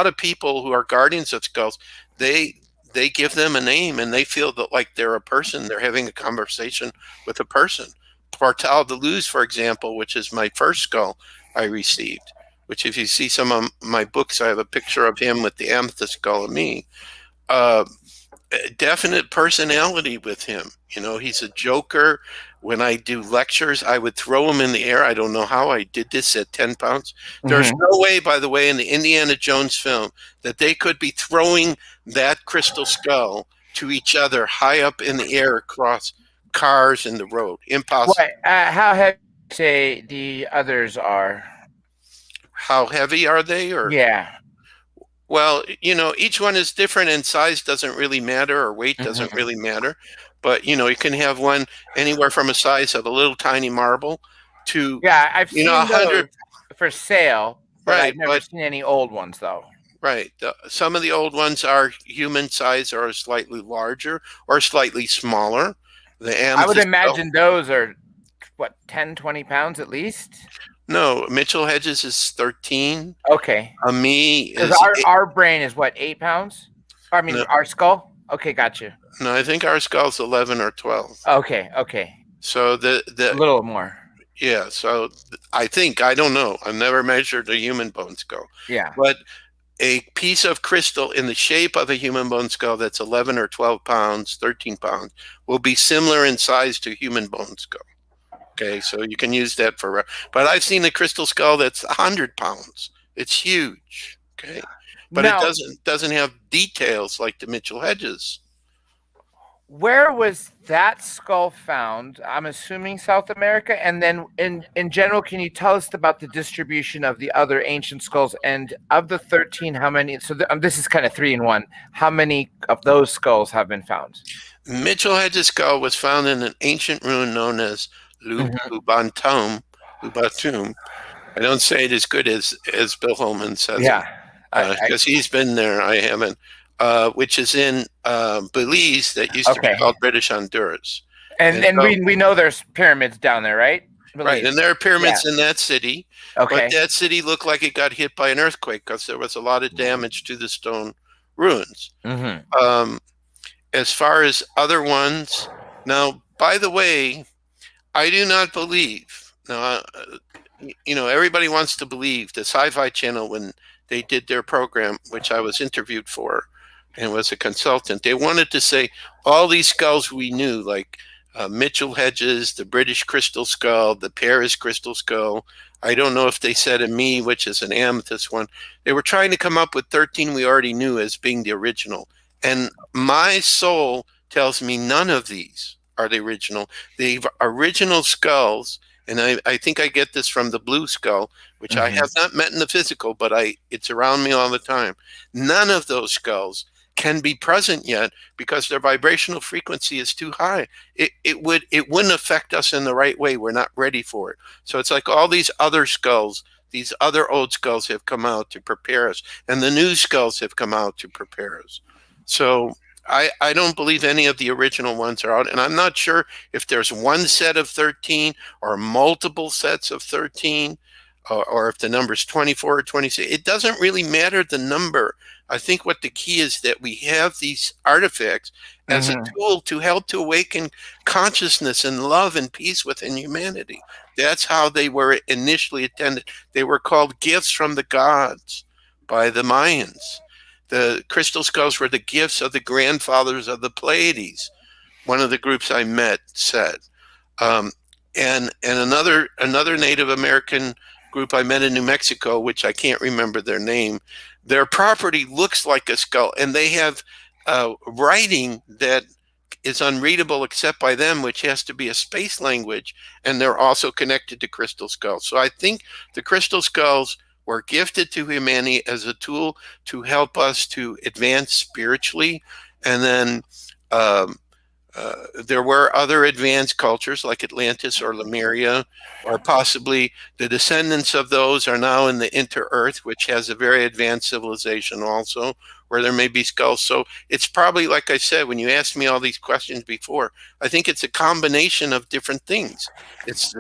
of people who are guardians of skulls, they they give them a name and they feel that like they're a person, they're having a conversation with a person. Portal de Luz, for example, which is my first skull I received, which if you see some of my books, I have a picture of him with the amethyst skull of me. uh, Definite personality with him. He's a joker. When I do lectures, I would throw him in the air. I don't know how I did this at 10 pounds. There's Hmm. no way, by the way, in the Indiana Jones film that they could be throwing that crystal skull to each other high up in the air across cars in the road. What? Impossible. How heavy say the others are? How heavy are they? Or Yeah. Well, each one is different and size doesn't really matter or weight doesn't Hmm. really matter. But, you can have one anywhere from a size of a little tiny marble to, Yeah, I've a seen hundred. those for sale, but Right. I've never But, seen any old ones though. right. Some of the old ones are human size or slightly larger or slightly smaller. The I would amethyst skull. imagine those are what, 10, 20 pounds at least? No, Mitchell Hedges is 13. Okay. Me Because is our brain is what, 8 pounds? I mean, no, our skull? Okay, gotcha. no, I think our skull's 11 or 12. Okay, okay. So A little more. yeah, so I don't know. I've never measured a human bone skull, Yeah. but a piece of crystal in the shape of a human bone skull that's 11 or 12 pounds, 13 pounds, will be similar in size to human bone skull. Okay, so you can use that but I've seen a crystal skull that's 100 pounds. It's huge. Okay, but it Now, doesn't have details like the Mitchell Hedges. where was that skull found? I'm assuming South America. And then in general, can you tell us about the distribution of the other ancient skulls? And of the 13, how many? So this is kind of three in one. How many of those skulls have been found? Mitchell Hedges' skull was found in an ancient ruin known as Mhm. Lubantum. Lubatum. I don't say it as good as Bill Holman says it, Yeah. because he's been there. I haven't. Which is in Belize, that used to be Okay. called British Honduras. And And so, we know there's pyramids down there, right? right, Belize. and there are Yeah. pyramids in that city, but Okay. that city looked like it got hit by an earthquake because there was a lot of damage to the stone ruins. Hmm. Um, as far as other ones, now, by the way, I do not believe. Now, everybody wants to believe. The Sci-Fi Channel, when they did their program, which I was interviewed for and was a consultant, they wanted to say all these skulls we knew, like Mitchell Hedges, the British crystal skull, the Paris crystal skull. I don't know if they said a me, which is an amethyst one. They were trying to come up with 13 we already knew as being the original. And my soul tells me none of these are the original. The original skulls, and I think I get this from the blue skull, which I Hmm. have not met in the physical, but it's around me all the time. None of those skulls can be present yet because their vibrational frequency is too high. It wouldn't affect us in the right way. We're not ready for it. So it's like all these other skulls, these other old skulls have come out to prepare us, and the new skulls have come out to prepare us. So I don't believe any of the original ones are out, and I'm not sure if there's one set of 13 or multiple sets of 13, or if the number is 24 or 26. It doesn't really matter the number. I think what the key is that we have these artifacts as a Hmm. tool to help to awaken consciousness and love and peace within humanity. That's how they were initially intended. They were called gifts from the gods by the Mayans. The crystal skulls were the gifts of the grandfathers of the Pleiades. One of the groups I met said, um, and another Native American group I met in New Mexico, which I can't remember their name. Their property looks like a skull, and they have writing that is unreadable except by them, which has to be a space language, and they're also connected to crystal skulls. So I think the crystal skulls were gifted to humanity as a tool to help us to advance spiritually. And then um, there were other advanced cultures like Atlantis or Lemuria, or possibly the descendants of those are now in the Inter-Earth, which has a very advanced civilization also, where there may be skulls. So it's probably, like I said, when you asked me all these questions before, I think it's a combination of different things.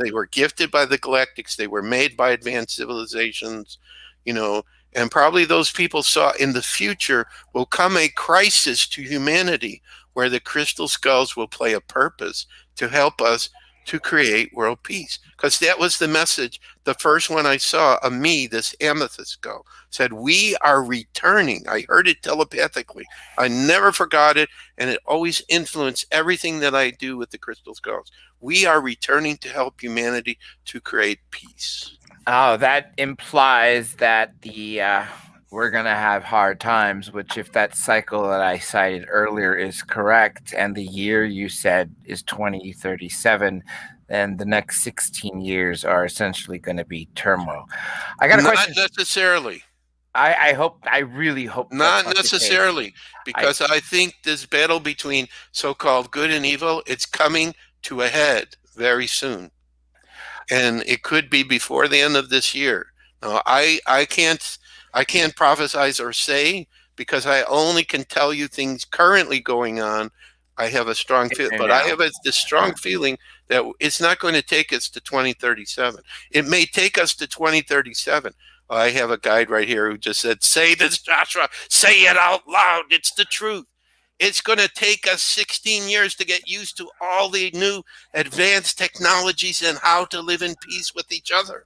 They were gifted by the galactics, they were made by advanced civilizations, and probably those people saw in the future will come a crisis to humanity where the crystal skulls will play a purpose to help us to create world peace. Because that was the message. The first one I saw of me, this amethyst skull, said, "We are returning." I heard it telepathically. I never forgot it, and it always influenced everything that I do with the crystal skulls. We are returning to help humanity to create peace. Oh, that implies that the we're going to have hard times, which if that cycle that I cited earlier is correct and the year you said is 2037, then the next 16 years are essentially going to be turmoil. I got a Not question. necessarily. I really hope that's Not not the case. necessarily, I because I think this battle between so-called good and evil, it's coming to a head very soon. And it could be before the end of this year. Now, I can't prophesize or say, because I only can tell you things currently going on. I have a strong feel, but I now. have this strong feeling that it's not going to take us to 2037. It may take us to 2037. I have a guide right here who just said, "Say this, Joshua. Say it out loud. It's the truth." It's going to take us 16 years to get used to all the new advanced technologies and how to live in peace with each other.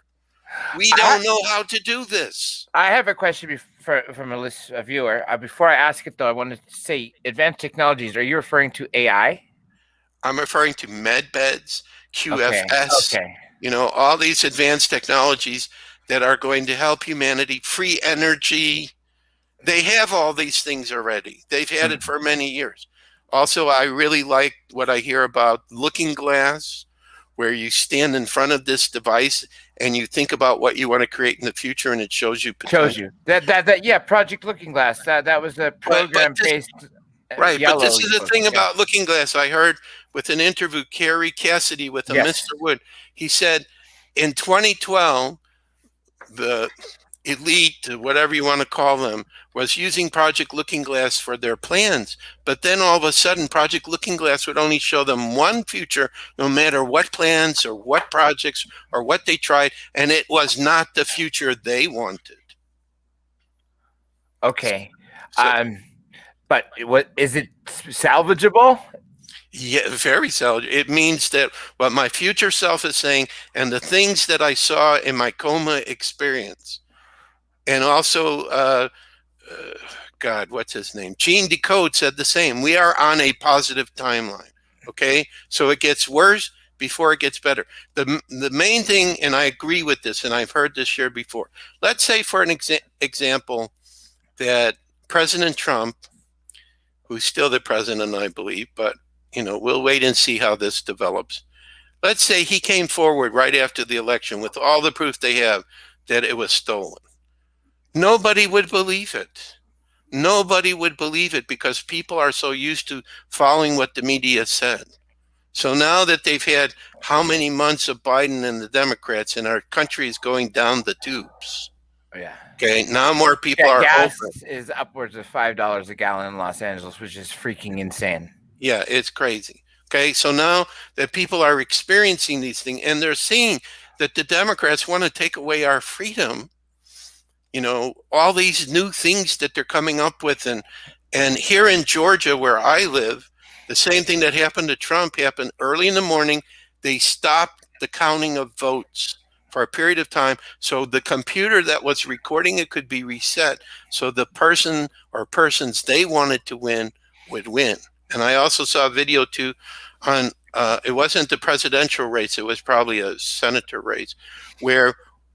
We don't know how to do this. I have a question from a viewer. Before I ask it, though, I wanted to say advanced technologies. Are you referring to AI? I'm referring to med beds, Okay. QFS, Okay. all these advanced technologies that are going to help humanity, free energy. They have all these things already. They've had it for many years. Also, I really like what I hear about Looking Glass, where you stand in front of this device and you think about what you want to create in the future, and it shows you potential. Shows you that yeah, Project Looking Glass. That was a program But based right, but yellow this is the book. thing Yeah. about Looking Glass. I heard with an interview, Kerry Cassidy with a Yes. Mr. Wood. He said in 2012, the elite, whatever you want to call them, was using Project Looking Glass for their plans. But then all of a sudden, Project Looking Glass would only show them one future, no matter what plans or what projects or what they tried, and it was not the future they wanted. Okay. So, But what is it salvageable? yeah, very seldom. It means that what my future self is saying and the things that I saw in my coma experience, and also God, what's his name? Gene Decode said the same. We are on a positive timeline. Okay, so it gets worse before it gets better. The main thing, and I agree with this, and I've heard this shared before. Let's say, for an example, that President Trump, who's still the president, I believe, but we'll wait and see how this develops. Let's say he came forward right after the election with all the proof they have that it was stolen. Nobody would believe it. Nobody would believe it because people are so used to following what the media said. So now that they've had how many months of Biden and the Democrats, and our country is going down the tubes. Yeah. Okay, now more people are Gas open. is upwards of $5 a gallon in Los Angeles, which is freaking insane. Yeah, it's crazy. Okay, so now that people are experiencing these things and they're seeing that the Democrats want to take away our freedom, all these new things that they're coming up with. And here in Georgia, where I live, the same thing that happened to Trump happened early in the morning. They stopped the counting of votes for a period of time, so the computer that was recording it could be reset, so the person or persons they wanted to win would win. And I also saw a video too on it wasn't the presidential race, it was probably a senator race, where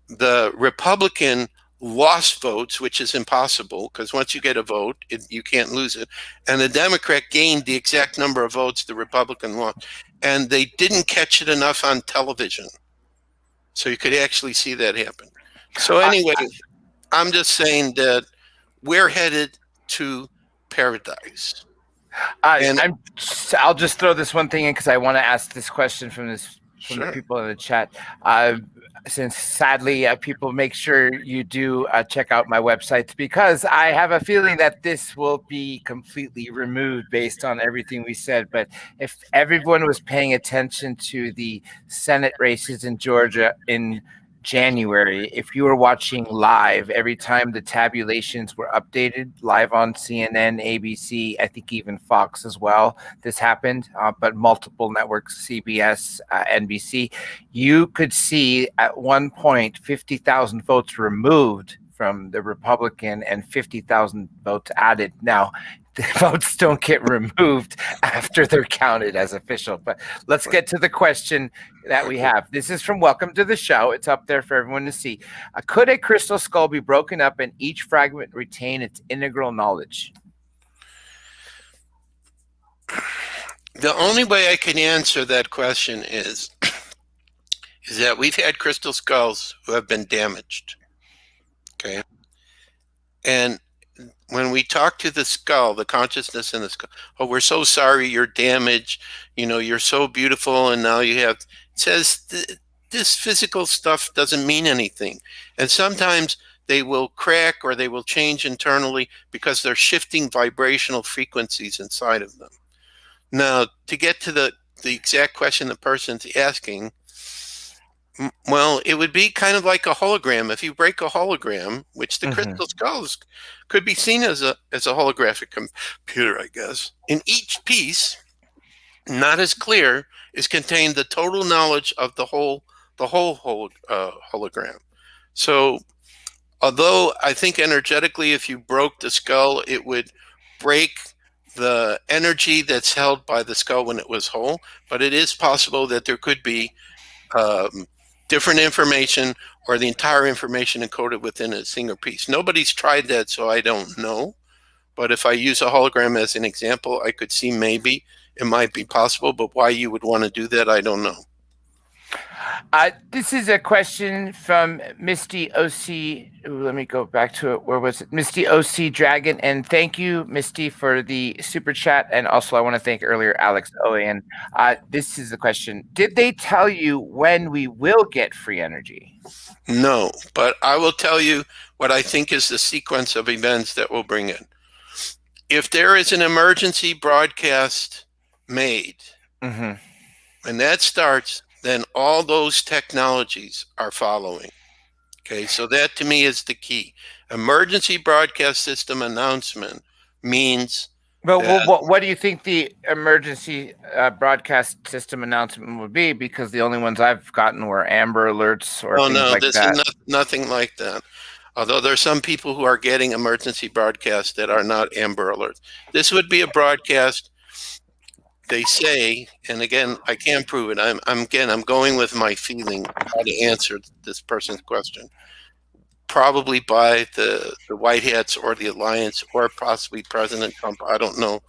the Republican lost votes, which is impossible because once you get a vote, you can't lose it. And the Democrat gained the exact number of votes the Republican lost. And they didn't catch it enough on television. So you could actually see that happen. So anyway, I'm just saying that we're headed to paradise. I'll just throw this one thing in because I want to ask this question from the people in the chat. Since sadly people make sure you do check out my websites, because I have a feeling that this will be completely removed based on everything we said. But if everyone was paying attention to the Senate races in Georgia in January, if you were watching live, every time the tabulations were updated live on CNN, ABC, I think even Fox as well, this happened, but multiple networks, CBS, NBC, you could see at one point 50,000 votes removed from the Republican and 50,000 votes added. Now, the votes don't get removed after they're counted as official. But let's get to the question that we have. This is from Welcome to the Show. It's up there for everyone to see. Could a crystal skull be broken up and each fragment retain its integral knowledge? The only way I can answer that question is that we've had crystal skulls who have been damaged. Okay. And when we talk to the skull, the consciousness in the skull, oh, we're so sorry you're damaged. You're so beautiful. And now you have, it says this physical stuff doesn't mean anything. And sometimes they will crack or they will change internally because they're shifting vibrational frequencies inside of them. Now, to get to the exact question the person's asking, well, it would be kind of like a hologram. If you break a hologram, which the crystal skulls could be seen as a holographic computer, I guess. In each piece, not as clear, is contained the total knowledge of the whole hologram. So, although I think energetically, if you broke the skull, it would break the energy that's held by the skull when it was whole. But it is possible that there could be different information or the entire information encoded within a single piece. Nobody's tried that, so I don't know. But if I use a hologram as an example, I could see maybe it might be possible, but why you would want to do that, I don't know. This is a question from Misty OC. Let me go back to it. Where was it? Misty OC Dragon. And thank you, Misty, for the super chat. And also, I want to thank earlier Alex OAN. This is the question. Did they tell you when we will get free energy? No, but I will tell you what I think is the sequence of events that will bring it. If there is an emergency broadcast made, and that starts, then all those technologies are following. Okay, so that to me is the key. Emergency broadcast system announcement means. Well, what do you think the emergency broadcast system announcement would be? Because the only ones I've gotten were Amber Alerts or things like that. Is nothing like that. Although there are some people who are getting emergency broadcasts that are not Amber Alerts. This would be a broadcast. They say, and again, I can't prove it. I'm going with my feeling how to answer this person's question. Probably by the White Hats or the Alliance or possibly President Trump. I don't know.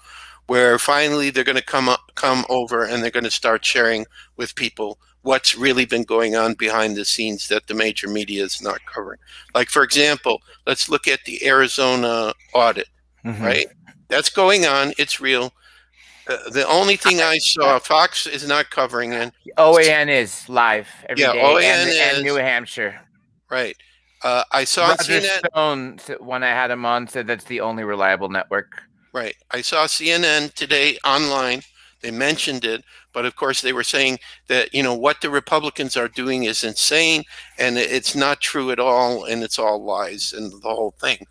Where finally they're going to come over and they're going to start sharing with people what's really been going on behind the scenes that the major media is not covering. Like, for example, let's look at the Arizona audit, right? That's going on. It's real. The only thing I saw, Fox is not covering it. OAN is live every day. OAN and New Hampshire. Right. I saw Roger Stone, when I had him on, said that's the only reliable network. Right. I saw CNN today online. They mentioned it, but of course they were saying that, what the Republicans are doing is insane and it's not true at all and it's all lies and the whole thing.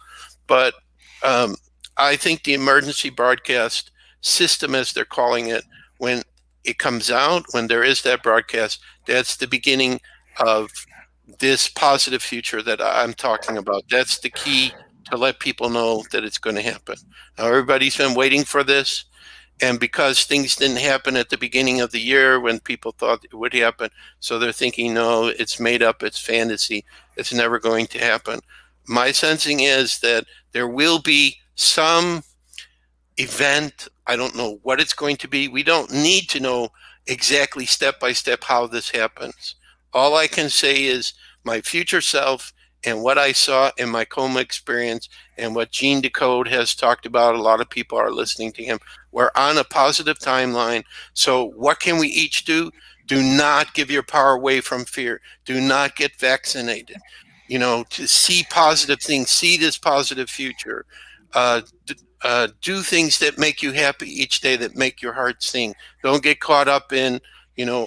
But I think the emergency broadcast system, as they're calling it, when it comes out, when there is that broadcast, that's the beginning of this positive future that I'm talking about. That's the key to let people know that it's going to happen. Now, everybody's been waiting for this, and because things didn't happen at the beginning of the year when people thought it would happen, so they're thinking, no, it's made up, it's fantasy, it's never going to happen. My sensing is that there will be some event. I don't know what it's going to be. We don't need to know exactly step by step how this happens. All I can say is my future self and what I saw in my coma experience and what Gene Decode has talked about. A lot of people are listening to him. We're on a positive timeline. So what can we each do? Do not give your power away from fear. Do not get vaccinated. To see positive things, see this positive future. Do things that make you happy each day, that make your heart sing. Don't get caught up in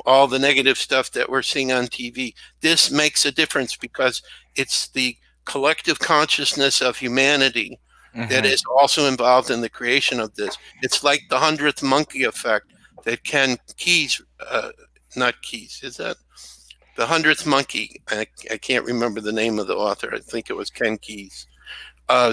all the negative stuff that we're seeing on TV. This makes a difference because it's the collective consciousness of humanity that Hmm. is also involved in the creation of this. It's like the 100th monkey effect that Ken Keyes, not Keyes, is that? The 100th monkey, I can't remember the name of the author. I think it was Ken Keyes,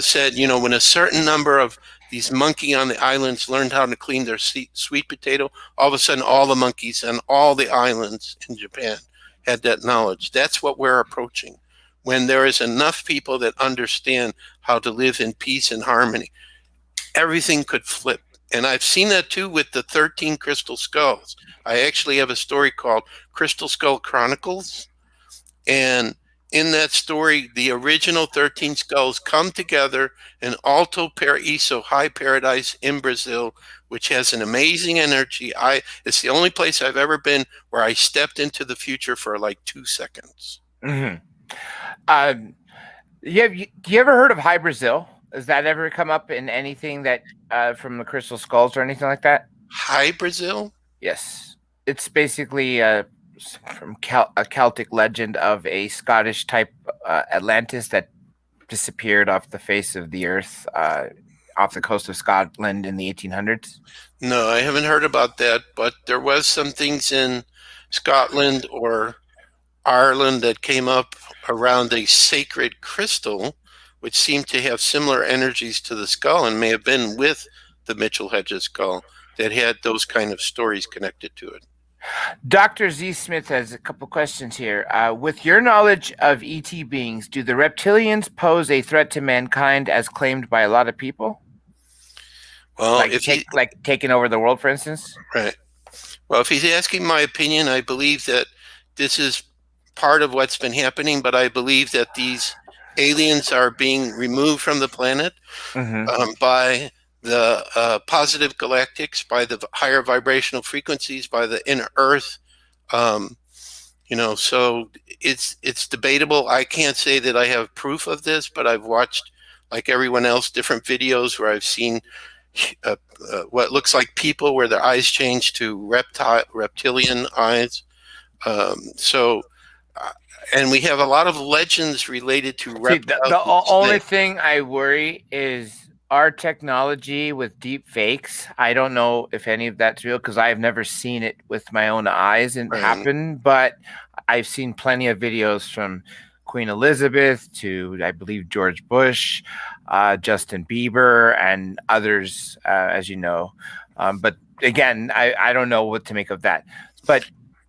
said, when a certain number of these monkey on the islands learned how to clean their sweet potato, all of a sudden all the monkeys on all the islands in Japan had that knowledge. That's what we're approaching. When there is enough people that understand how to live in peace and harmony, everything could flip. And I've seen that too with the 13 crystal skulls. I actually have a story called Crystal Skull Chronicles. And in that story, the original 13 skulls come together in Alto Paraíso, High Paradise in Brazil, which has an amazing energy. It's the only place I've ever been where I stepped into the future for like 2 seconds. Hmm. Um, you ever heard of High Brazil? Has that ever come up in anything that from the crystal skulls or anything like that? Hi, Brazil? Yes, it's basically from a Celtic legend of a Scottish type Atlantis that disappeared off the face of the earth off the coast of Scotland in the 1800s. No, I haven't heard about that, but there was some things in Scotland or Ireland that came up around a sacred crystal, which seemed to have similar energies to the skull and may have been with the Mitchell Hedges skull that had those kind of stories connected to it. Dr. Z. Smith has a couple questions here. With your knowledge of ET beings, do the reptilians pose a threat to mankind as claimed by a lot of people? Well, if he Like taking over the world, for instance? right, well, if he's asking my opinion, I believe that this is part of what's been happening, but I believe that these aliens are being removed from the planet Mm-hmm. by the positive galactics, by the higher vibrational frequencies, by the inner Earth. Um, so it's debatable. I can't say that I have proof of this, but I've watched, like everyone else, different videos where I've seen what looks like people where their eyes change to reptilian eyes. So, uh, and we have a lot of legends related to See, reptiles. the only thing I worry is our technology with deep fakes. I don't know if any of that's real because I've never seen it with my own eyes and Right. happen, but I've seen plenty of videos from Queen Elizabeth to, I believe, George Bush, Justin Bieber, and others, as you know. But again, I don't know what to make of that. But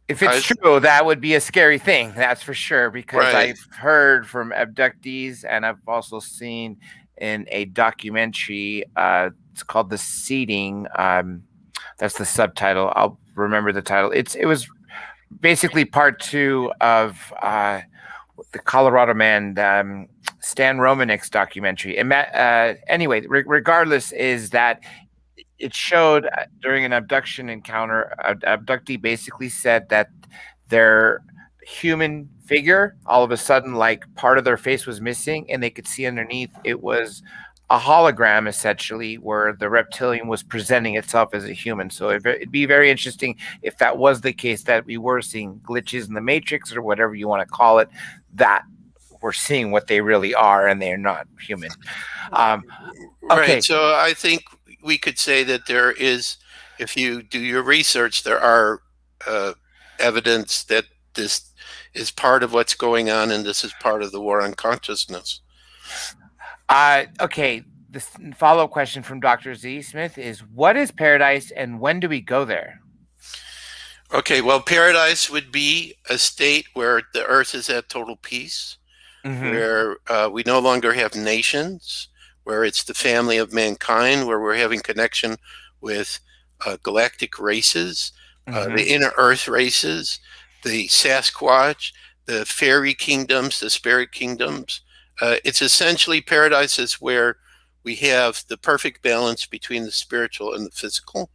if it's I've, true, that would be a scary thing, that's for sure, because right. I've heard from abductees and I've also seen in a documentary, it's called The Seeding. That's the subtitle. I'll remember the title. It was basically part two of the Colorado Man, Stan Romanik's documentary. And anyway, regardless, is that it showed during an abduction encounter, abductee basically said that their human figure, all of a sudden, like part of their face was missing, and they could see underneath it was a hologram, essentially, where the reptilian was presenting itself as a human. So it'd be very interesting if that was the case, that we were seeing glitches in the matrix or whatever you want to call it, that we're seeing what they really are and they're not human. Um, Right. okay. So I think we could say that there is, if you do your research, there are uh, evidence that this is part of what's going on, and this is part of the war on consciousness. Okay. The follow up question from Dr. Z. Smith is, what is paradise and when do we go there? Okay, well, paradise would be a state where the earth is at total peace, Mm-hmm. where we no longer have nations, where it's the family of mankind, where we're having connection with galactic races, Mm-hmm. the inner earth races, the Sasquatch, the fairy kingdoms, the spirit kingdoms. It's essentially paradise is where we have the perfect balance between the spiritual and the physical.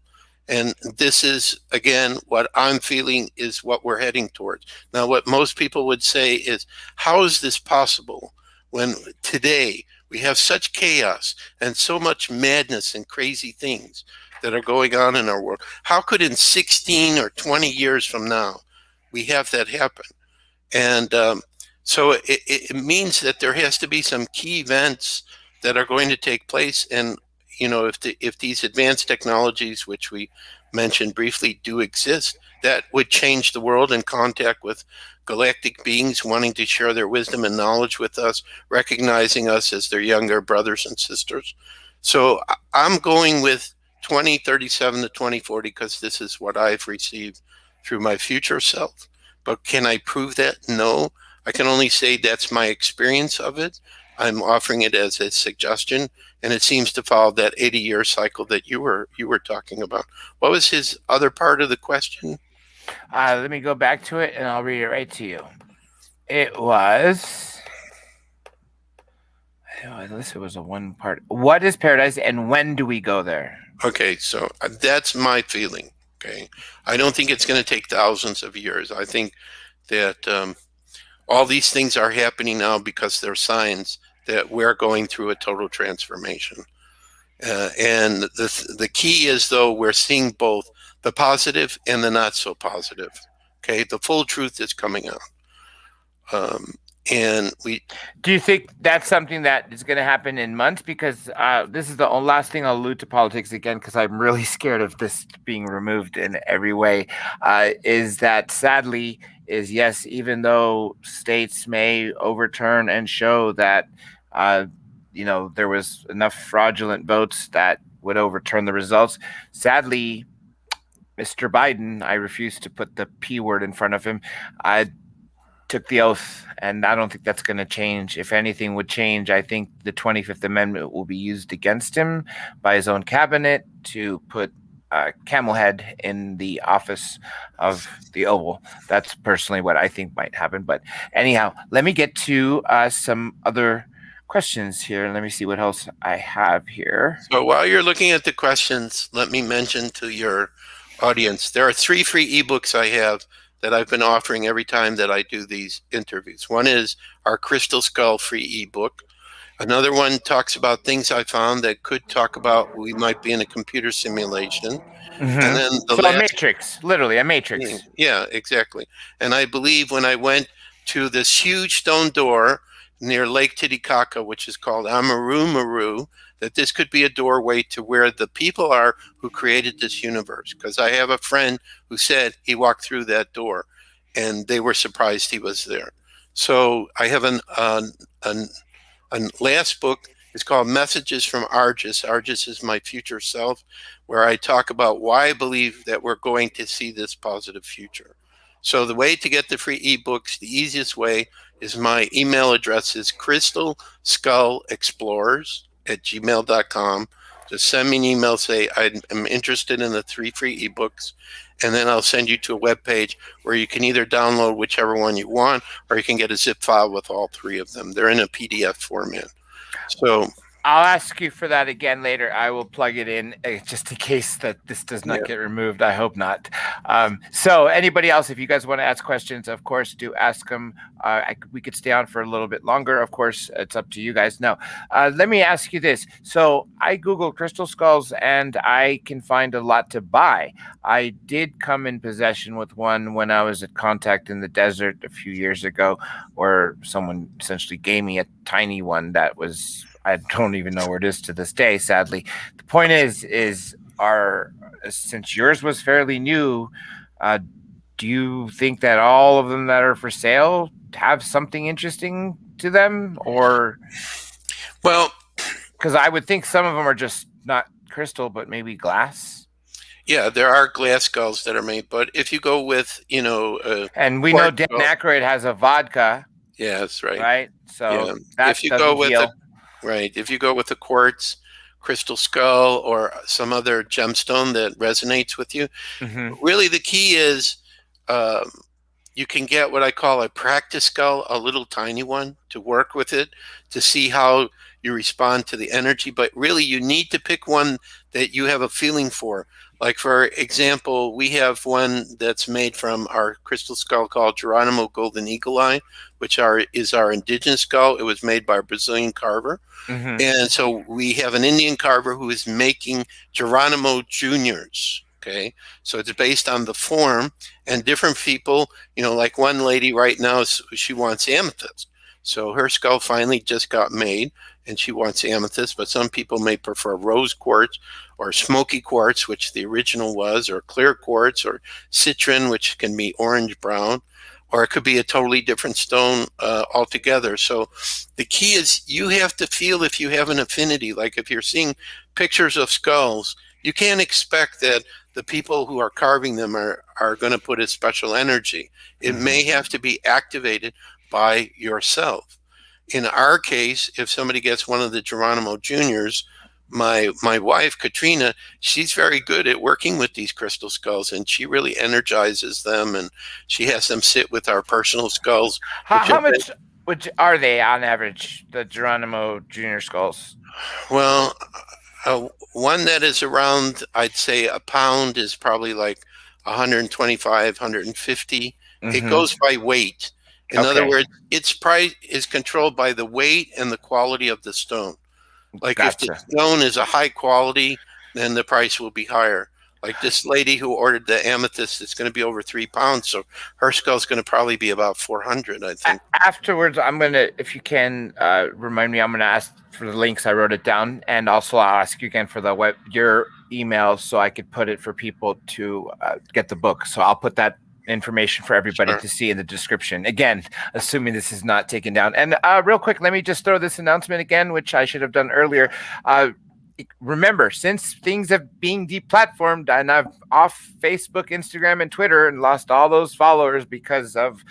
And this is, again, what I'm feeling is what we're heading towards. Now, what most people would say is, how is this possible when today We have such chaos and so much madness and crazy things that are going on in our world. How could in 16 or 20 years from now we have that happen? And so it means that there has to be some key events that are going to take place. And if these advanced technologies, which we mentioned briefly, do exist, that would change the world in contact with galactic beings wanting to share their wisdom and knowledge with us, recognizing us as their younger brothers and sisters. So I'm going with 2037 to 2040 because this is what I've received through my future self. But can I prove that? No. I can only say that's my experience of it. I'm offering it as a suggestion, and it seems to follow that 80-year cycle that you were talking about. What was his other part of the question? Let me go back to it, and I'll read it right to you. It was, unless it was a one part. What is paradise, and when do we go there? Okay, so that's my feeling. Okay, I don't think it's going to take thousands of years. I think that all these things are happening now because they're signs that we're going through a total transformation. And the key is, though, we're seeing both the positive and the not so positive. Okay, the full truth is coming out. And do you think that's something that is going to happen in months? Because this is the last thing I'll allude to politics again, because I'm really scared of this being removed in every way. Is that sadly is yes, even though states may overturn and show that there was enough fraudulent votes that would overturn the results. Sadly, Mr. Biden, I refuse to put the P word in front of him. I took the oath, and I don't think that's going to change. If anything would change, I think the 25th Amendment will be used against him by his own cabinet to put camel head in the office of the Oval. That's personally what I think might happen. But anyhow, let me get to some other questions here. Let me see what else I have here. So while you're looking at the questions, let me mention to your audience, there are 3 free ebooks I have that I've been offering every time that I do these interviews. One is our Crystal Skull free ebook. Another one talks about things I found that could talk about we might be in a computer simulation. Mm-hmm. And then a matrix, literally a matrix. Yeah, exactly. And I believe when I went to this huge stone door near Lake Titicaca, which is called Amaru Maru, that this could be a doorway to where the people are who created this universe. Because I have a friend who said he walked through that door and they were surprised he was there. So I have a last book. It's called Messages from Argus. Argus is my future self, where I talk about why I believe that we're going to see this positive future. So the way to get the free ebooks, the easiest way is my email address is crystalskullexplorers@gmail.com. Just send me an email, say I'm interested in the 3 free ebooks, and then I'll send you to a web page where you can either download whichever one you want, or you can get a zip file with all 3 of them. They're in a PDF format. So I'll ask you for that again later. I will plug it in just in case that this does not get removed. I hope not. So anybody else, if you guys want to ask questions, of course, do ask them. We could stay on for a little bit longer. Of course, it's up to you guys. Now, let me ask you this. So I Google crystal skulls and I can find a lot to buy. I did come in possession with one when I was at Contact in the Desert a few years ago, where someone essentially gave me a tiny one that was, I don't even know where it is to this day, sadly. The point is since yours was fairly new, do you think that all of them that are for sale have something interesting to them? Or, well, because I would think some of them are just not crystal, but maybe glass. Yeah, there are glass skulls that are made, but if you go with, and we know Dan Aykroyd has a vodka. Yeah, that's right. Right, so if you go with if you go with a quartz crystal skull or some other gemstone that resonates with you, really the key is you can get what I call a practice skull, a little tiny one, to work with it to see how you respond to the energy. But really, you need to pick one that you have a feeling for. Like, for example, we have one that's made from our crystal skull called Geronimo Golden Eagle Eye, which is our indigenous skull. It was made by a Brazilian carver. Mm-hmm. And so we have an Indian carver who is making Geronimo Juniors. Okay. So it's based on the form, and different people, like one lady right now, she wants amethyst. So her skull finally just got made and she wants amethyst, but some people may prefer rose quartz or smoky quartz, which the original was, or clear quartz, or citron, which can be orange brown, or it could be a totally different stone altogether. So the key is you have to feel if you have an affinity. Like if you're seeing pictures of skulls, you can't expect that the people who are carving them are going to put a special energy. It may have to be activated by yourself. In our case, if somebody gets one of the Geronimo Juniors, my wife Katrina, she's very good at working with these crystal skulls, and she really energizes them, and she has them sit with our personal skulls. How much are they on average, the Geronimo Junior skulls? Well, one that is around, I'd say a pound, is probably like 125, 150. It Mm-hmm. goes by weight. In other Okay, words, its price is controlled by the weight and the quality of the stone. Like if the gotcha. stone is a high quality, then the price will be higher. Like this lady who ordered the amethyst, it's going to be over 3 pounds, so her skull's going to probably be about 400, I think. Afterwards, I'm gonna, if you can remind me, I'm gonna ask for the links. I wrote it down, and also I'll ask you again for your email so I could put it for people to get the book. So I'll put that information for everybody Sure. to see in the description. Again, assuming this is not taken down. And real quick, let me just throw this announcement again, which I should have done earlier. Remember, since things have been deplatformed and I've off Facebook, Instagram, and Twitter and lost all those followers because of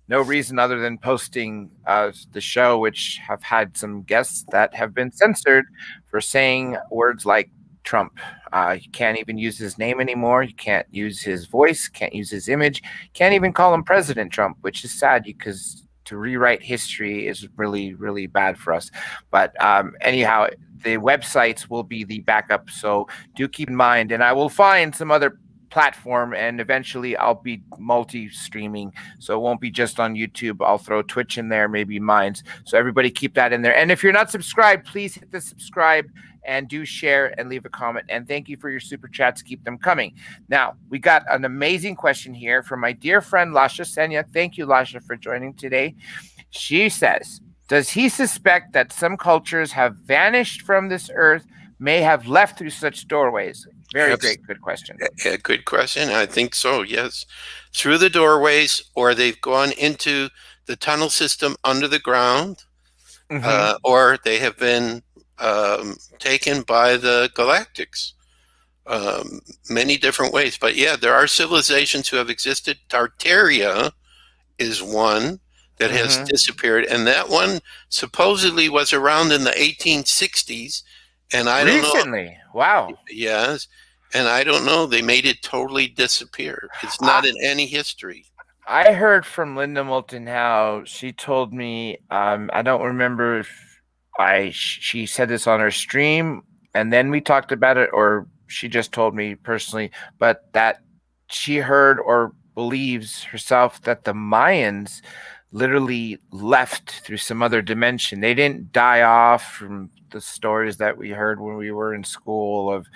no reason other than posting the show, which have had some guests that have been censored for saying words like Trump. You can't even use his name anymore. You can't use his voice, can't use his image, can't even call him President Trump, which is sad because to rewrite history is really, really bad for us. But anyhow, the websites will be the backup. So do keep in mind, and I will find some other platform, and eventually I'll be multi-streaming, so it won't be just on YouTube. I'll throw Twitch in there, maybe Minds, so everybody keep that in there. And if you're not subscribed, please hit the subscribe and do share and leave a comment, and thank you for your super chats. Keep them coming. Now we got an amazing question here from my dear friend Lasha Senya. Thank you, Lasha, for joining today. She says, does he suspect that some cultures have vanished from this earth, may have left through such doorways? Very great, good question. Yeah, good question. I think so, yes. Through the doorways, or they've gone into the tunnel system under the ground, or they have been taken by the galactics. Many different ways. But yeah, there are civilizations who have existed. Tartaria is one that has disappeared, and that one supposedly was around in the 1860s. And I don't know. Recently, wow. Yes. And I don't know. They made it totally disappear. It's not in any history. I heard from Linda Moulton how she told me, I don't remember if she said this on her stream and then we talked about it, or she just told me personally, but that she heard or believes herself that the Mayans literally left through some other dimension. They didn't die off from the stories that we heard when we were in school of,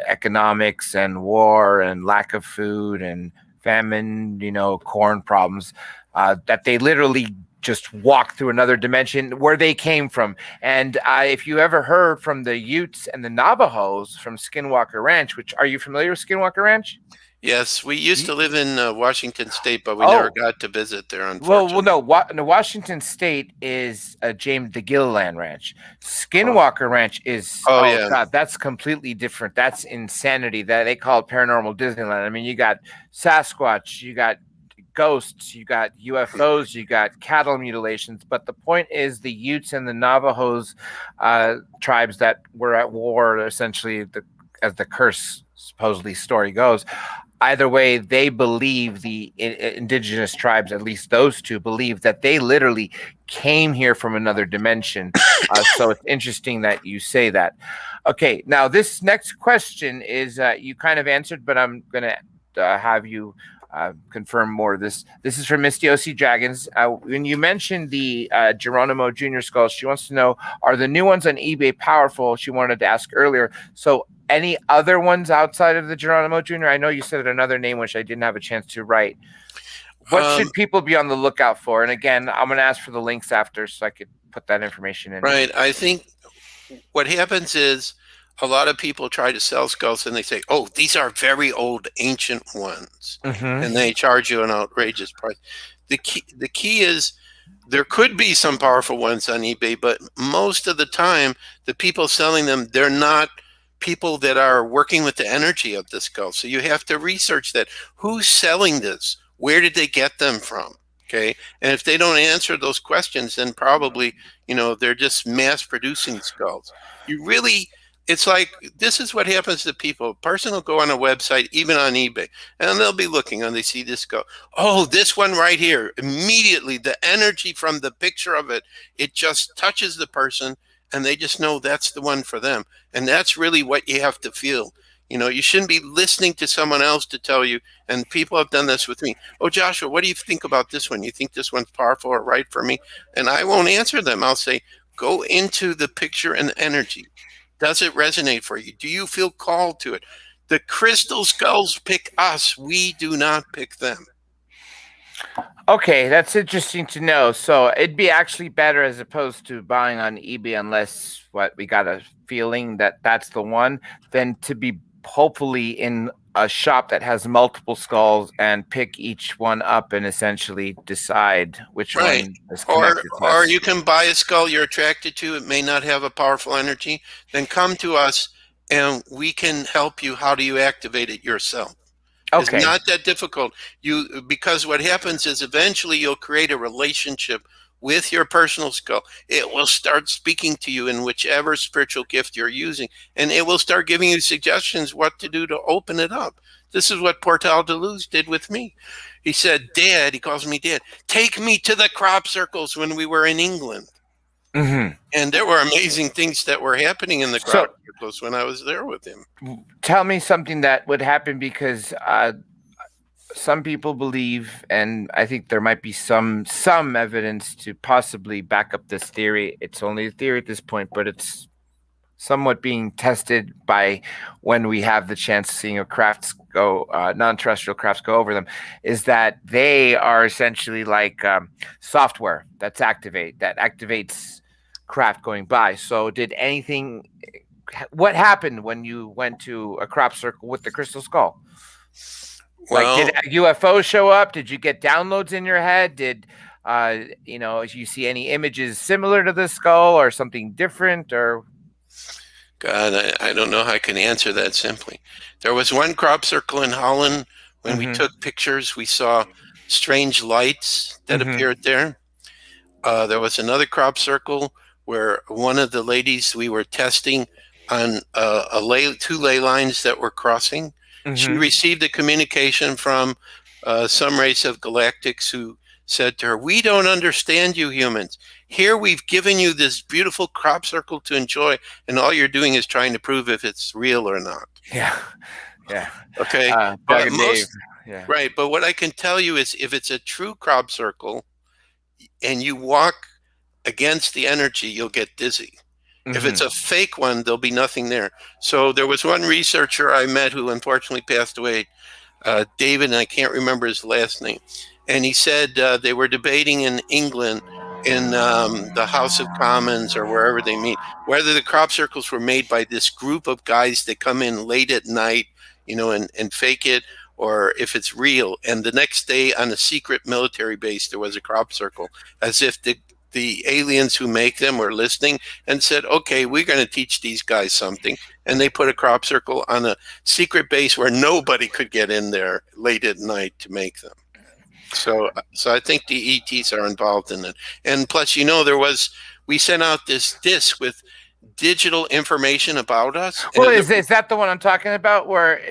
economics and war and lack of food and famine, corn problems, that they literally just walked through another dimension where they came from. And if you ever heard from the Utes and the Navajos from Skinwalker Ranch, which, are you familiar with Skinwalker Ranch? Yes, we used to live in Washington State, but we never got to visit there, unfortunately. No. Washington State is James the Gilliland Ranch. Skinwalker Ranch is yeah. God, that's completely different. That's insanity. That they call it paranormal Disneyland. I mean, you got Sasquatch, you got ghosts, you got UFOs, you got cattle mutilations. But the point is, the Utes and the Navajos tribes that were at war, essentially as the curse supposedly story goes. Either way, they believe the indigenous tribes, at least those two, believe that they literally came here from another dimension. So it's interesting that you say that. Okay, now this next question is you kind of answered, but I'm going to have you confirm more. This is from Misty OC Dragons. When you mentioned the Geronimo Jr. skulls, she wants to know, are the new ones on eBay powerful? She wanted to ask earlier. So any other ones outside of the Geronimo Jr.? I know you said another name, which I didn't have a chance to write. What should people be on the lookout for? And again, I'm going to ask for the links after so I could put that information in. Right. I think what happens is a lot of people try to sell skulls and they say, oh, these are very old, ancient ones. And they charge you an outrageous price. The key is there could be some powerful ones on eBay, but most of the time, the people selling them, they're not people that are working with the energy of the skull. So you have to research that. Who's selling this? Where did they get them from? Okay. And if they don't answer those questions, then probably, they're just mass producing skulls. It's like, this is what happens to people. A person will go on a website, even on eBay, and they'll be looking and they see this skull. Oh, this one right here. Immediately, the energy from the picture of it, it just touches the person and they just know that's the one for them. And that's really what you have to feel. You shouldn't be listening to someone else to tell you, and people have done this with me. Oh, Joshua, what do you think about this one? You think this one's powerful or right for me? And I won't answer them. I'll say, go into the picture and the energy. Does it resonate for you? Do you feel called to it? The crystal skulls pick us. We do not pick them. Okay, that's interesting to know. So it'd be actually better as opposed to buying on eBay, unless we got a feeling that that's the one, than to be hopefully in a shop that has multiple skulls and pick each one up and essentially decide which one is connected to us. Or you can buy a skull you're attracted to. It may not have a powerful energy. Then come to us and we can help you. How do you activate it yourself? Okay. It's not that difficult. Because what happens is eventually you'll create a relationship with your personal skull. It will start speaking to you in whichever spiritual gift you're using, and it will start giving you suggestions what to do to open it up. This is what Portal de Luz did with me. He said, Dad, he calls me Dad, take me to the crop circles when we were in England. And there were amazing things that were happening in the crop circles when I was there with him. Tell me something that would happen, because some people believe, and I think there might be some evidence to possibly back up this theory. It's only a theory at this point, but it's somewhat being tested by when we have the chance of seeing non-terrestrial crafts go over them, is that they are essentially like software that activates craft going by. So what happened when you went to a crop circle with the crystal skull? Well, did a UFO show up? Did you get downloads in your head? Did you see any images similar to the skull or something different? Or God, I don't know how I can answer that simply. There was one crop circle in Holland when we took pictures. We saw strange lights that appeared there. There was another crop circle where one of the ladies we were testing on two ley lines that were crossing. She received a communication from some race of galactics who said to her, we don't understand you humans. Here we've given you this beautiful crop circle to enjoy, and all you're doing is trying to prove if it's real or not. Yeah. Okay. Right. But what I can tell you is if it's a true crop circle and you walk against the energy, you'll get dizzy. If it's a fake one, there'll be nothing there. So there was one researcher I met who unfortunately passed away, David, and I can't remember his last name. And he said they were debating in England in the House of Commons or wherever they meet, whether the crop circles were made by this group of guys that come in late at night, and fake it, or if it's real. And the next day on a secret military base, there was a crop circle, as if the aliens who make them were listening and said, okay, we're going to teach these guys something. And they put a crop circle on a secret base where nobody could get in there late at night to make them. So I think the ETs are involved in it. And plus, we sent out this disc with digital information about us. Well, is that the one I'm talking about, where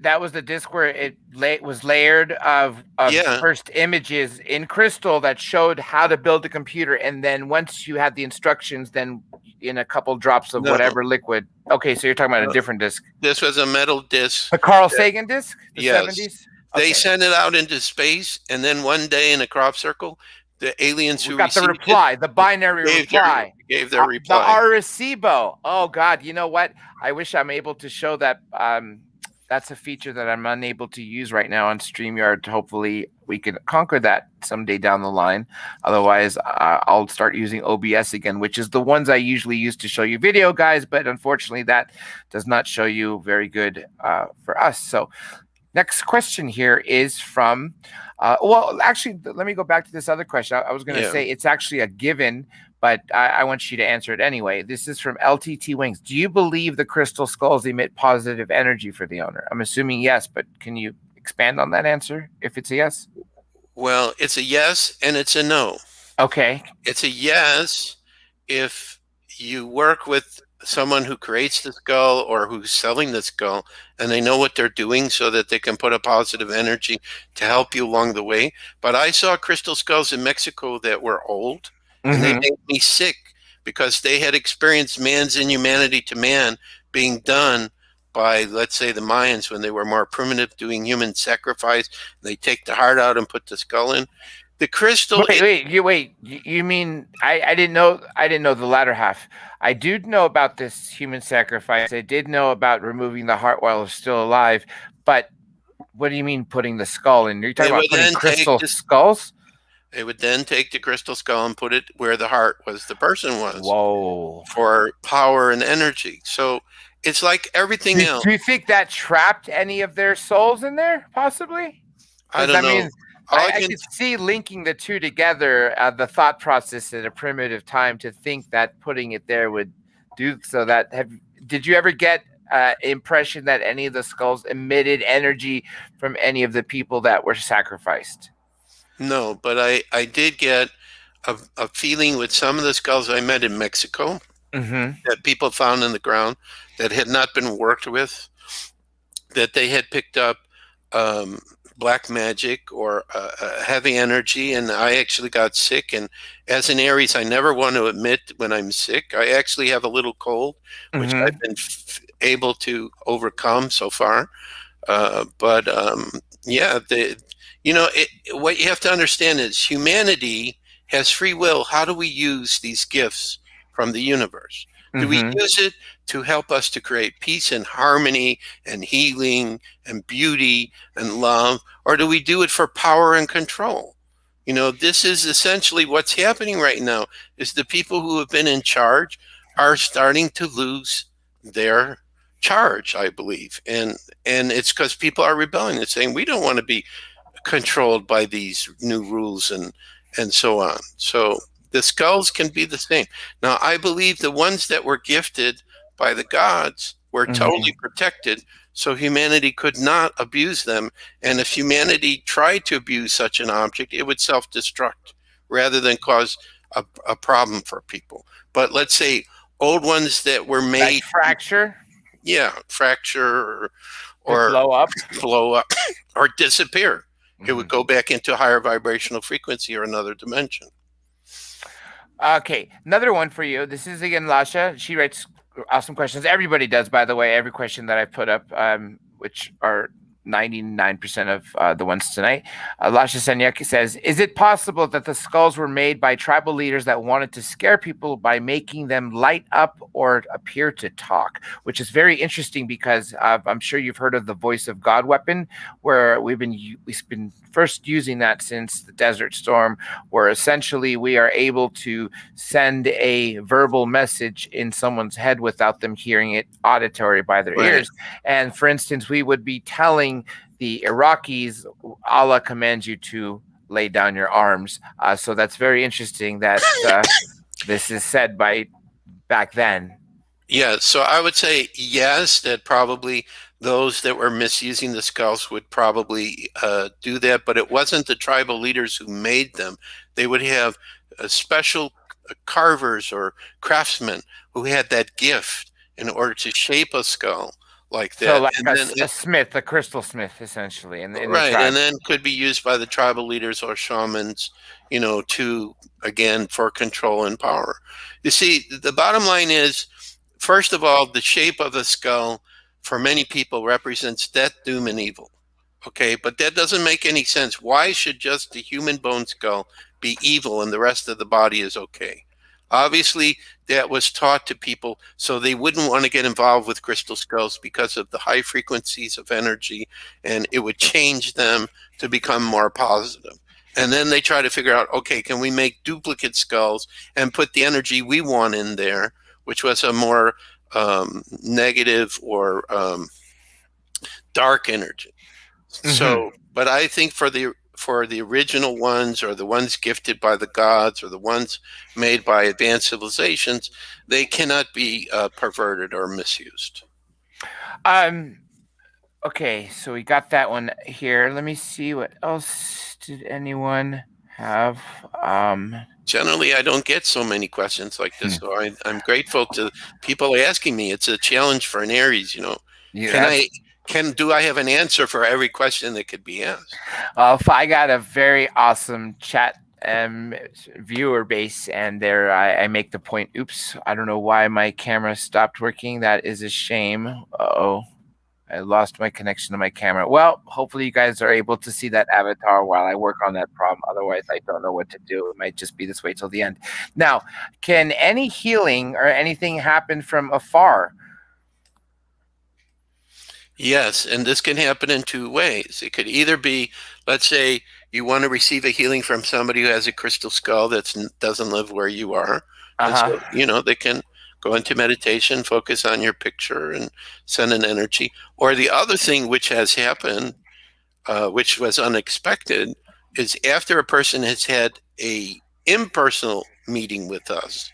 that was the disc where was layered of Yeah, first images in crystal that showed how to build a computer, and then once you had the instructions, then in a couple drops of no, whatever liquid. Okay, so you're talking about a no. different disc, This was a metal disc. the Carl that- Sagan disc, the yes, 70s. they Okay, sent it out into space, and then one day in a crop circle, the aliens we who got the received it reply, the binary gave their reply. gave their The reply. Arecibo. Oh God, you know what? I wish I'm able to show that. That's a feature that I'm unable to use right now on StreamYard. Hopefully, we can conquer that someday down the line. Otherwise, I'll start using OBS again, which is the ones I usually use to show you video, guys. But unfortunately, that does not show you very good for us. So, next question here is from. Well, actually, let me go back to this other question. I was going to Yeah. say it's actually a given, but I want you to answer it anyway. This is from LTT Wings. Do you believe the crystal skulls emit positive energy for the owner? I'm assuming yes, but can you expand on that answer if it's a yes? Well, it's a yes and it's a no. Okay. It's a yes if you work with someone who creates the skull or who's selling the skull and they know what they're doing so that they can put a positive energy to help you along the way. But I saw crystal skulls in Mexico that were old and they Mm-hmm. made me sick because they had experienced man's inhumanity to man being done by, let's say, the Mayans when they were more primitive, doing human sacrifice. They take the heart out and put the skull in. The crystal. Wait. You mean I didn't know? I didn't know the latter half. I do know about this human sacrifice. I did know about removing the heart while it's still alive. But what do you mean putting the skull in? You're talking They about would putting then take crystal this. skulls? They would then take the crystal skull and put it where the heart was, the person was, Whoa. for power and energy. So it's like everything else. Do you think that trapped any of their souls in there, possibly? I Because don't know. All I I can. could see linking the two together, the thought process at a primitive time to think that putting it there would do so. Did you ever get impression that any of the skulls emitted energy from any of the people that were sacrificed? No, but I did get a feeling with some of the skulls I met in Mexico Mm-hmm. that people found in the ground that had not been worked with, that they had picked up um, black magic or heavy energy, and I actually got sick. And as an Aries, I never want to admit when I'm sick. I actually have a little cold, which Mm-hmm. I've been able to overcome so far. But yeah, what you have to understand is humanity has free will. How do we use these gifts from the universe? Do we Mm-hmm. use it to help us to create peace and harmony and healing and beauty and love, or do we do it for power and control? This is essentially what's happening right now, is the people who have been in charge are starting to lose their charge, I believe. And it's because people are rebelling. They're saying we don't want to be controlled by these new rules and so on. So the skulls can be the same. Now, I believe the ones that were gifted by the gods were Mm-hmm. totally protected, so humanity could not abuse them. And if humanity tried to abuse such an object, it would self-destruct rather than cause a problem for people. But let's say old ones that were Like made, fracture, yeah, fracture would or blow up. blow up or disappear. It Mm-hmm. would go back into a higher vibrational frequency or another dimension. Okay, another one for you. This is again Lasha. She writes awesome questions. Everybody does, by the way. Every question that I put up, which are 99% of the ones tonight. Lasha Senyaki says, is it possible that the skulls were made by tribal leaders that wanted to scare people by making them light up or appear to talk? Which is very interesting because I'm sure you've heard of the voice of God weapon, where we've been first using that since the Desert Storm, where essentially we are able to send a verbal message in someone's head without them hearing it auditory by their Right. ears. And for instance, we would be telling the Iraqis, Allah commands you to lay down your arms. So that's very interesting that this is said by back then. Yeah, so I would say yes, that probably those that were misusing the skulls would probably do that, but it wasn't the tribal leaders who made them. They would have special carvers or craftsmen who had that gift in order to shape a skull like So that, like and then a smith, a crystal smith, essentially, in the right, tribe. and then could be used by the tribal leaders or shamans, to again for control and power. You see, the bottom line is, first of all, the shape of the skull for many people represents death, doom, and evil. Okay, but that doesn't make any sense. Why should just the human bone skull be evil and the rest of the body is okay? Obviously, that was taught to people so they wouldn't want to get involved with crystal skulls because of the high frequencies of energy, and it would change them to become more positive. And then they try to figure out, okay, can we make duplicate skulls and put the energy we want in there, which was a more negative or dark energy. Hmm. So, but I think for the original ones, or the ones gifted by the gods, or the ones made by advanced civilizations, they cannot be perverted or misused. Um. Okay, so we got that one here. Let me see what else did anyone have. Um. Generally, I don't get so many questions like this, hmm, so I'm grateful to people asking me. It's a challenge for an Aries. Yeah, Can that's I do I have an answer for every question that could be asked? if I got a very awesome chat viewer base, and there I make the point. Oops, I don't know why my camera stopped working. That is a shame. Oh, I lost my connection to my camera. Well, hopefully you guys are able to see that avatar while I work on that problem. Otherwise, I don't know what to do. It might just be this way till the end. Now, can any healing or anything happen from afar? Yes, and this can happen in two ways. It could either be, let's say, you want to receive a healing from somebody who has a crystal skull that doesn't live where you are. Uh And huh. so, they can go into meditation, focus on your picture, and send an energy. Or the other thing which has happened, which was unexpected, is after a person has had a impersonal meeting with us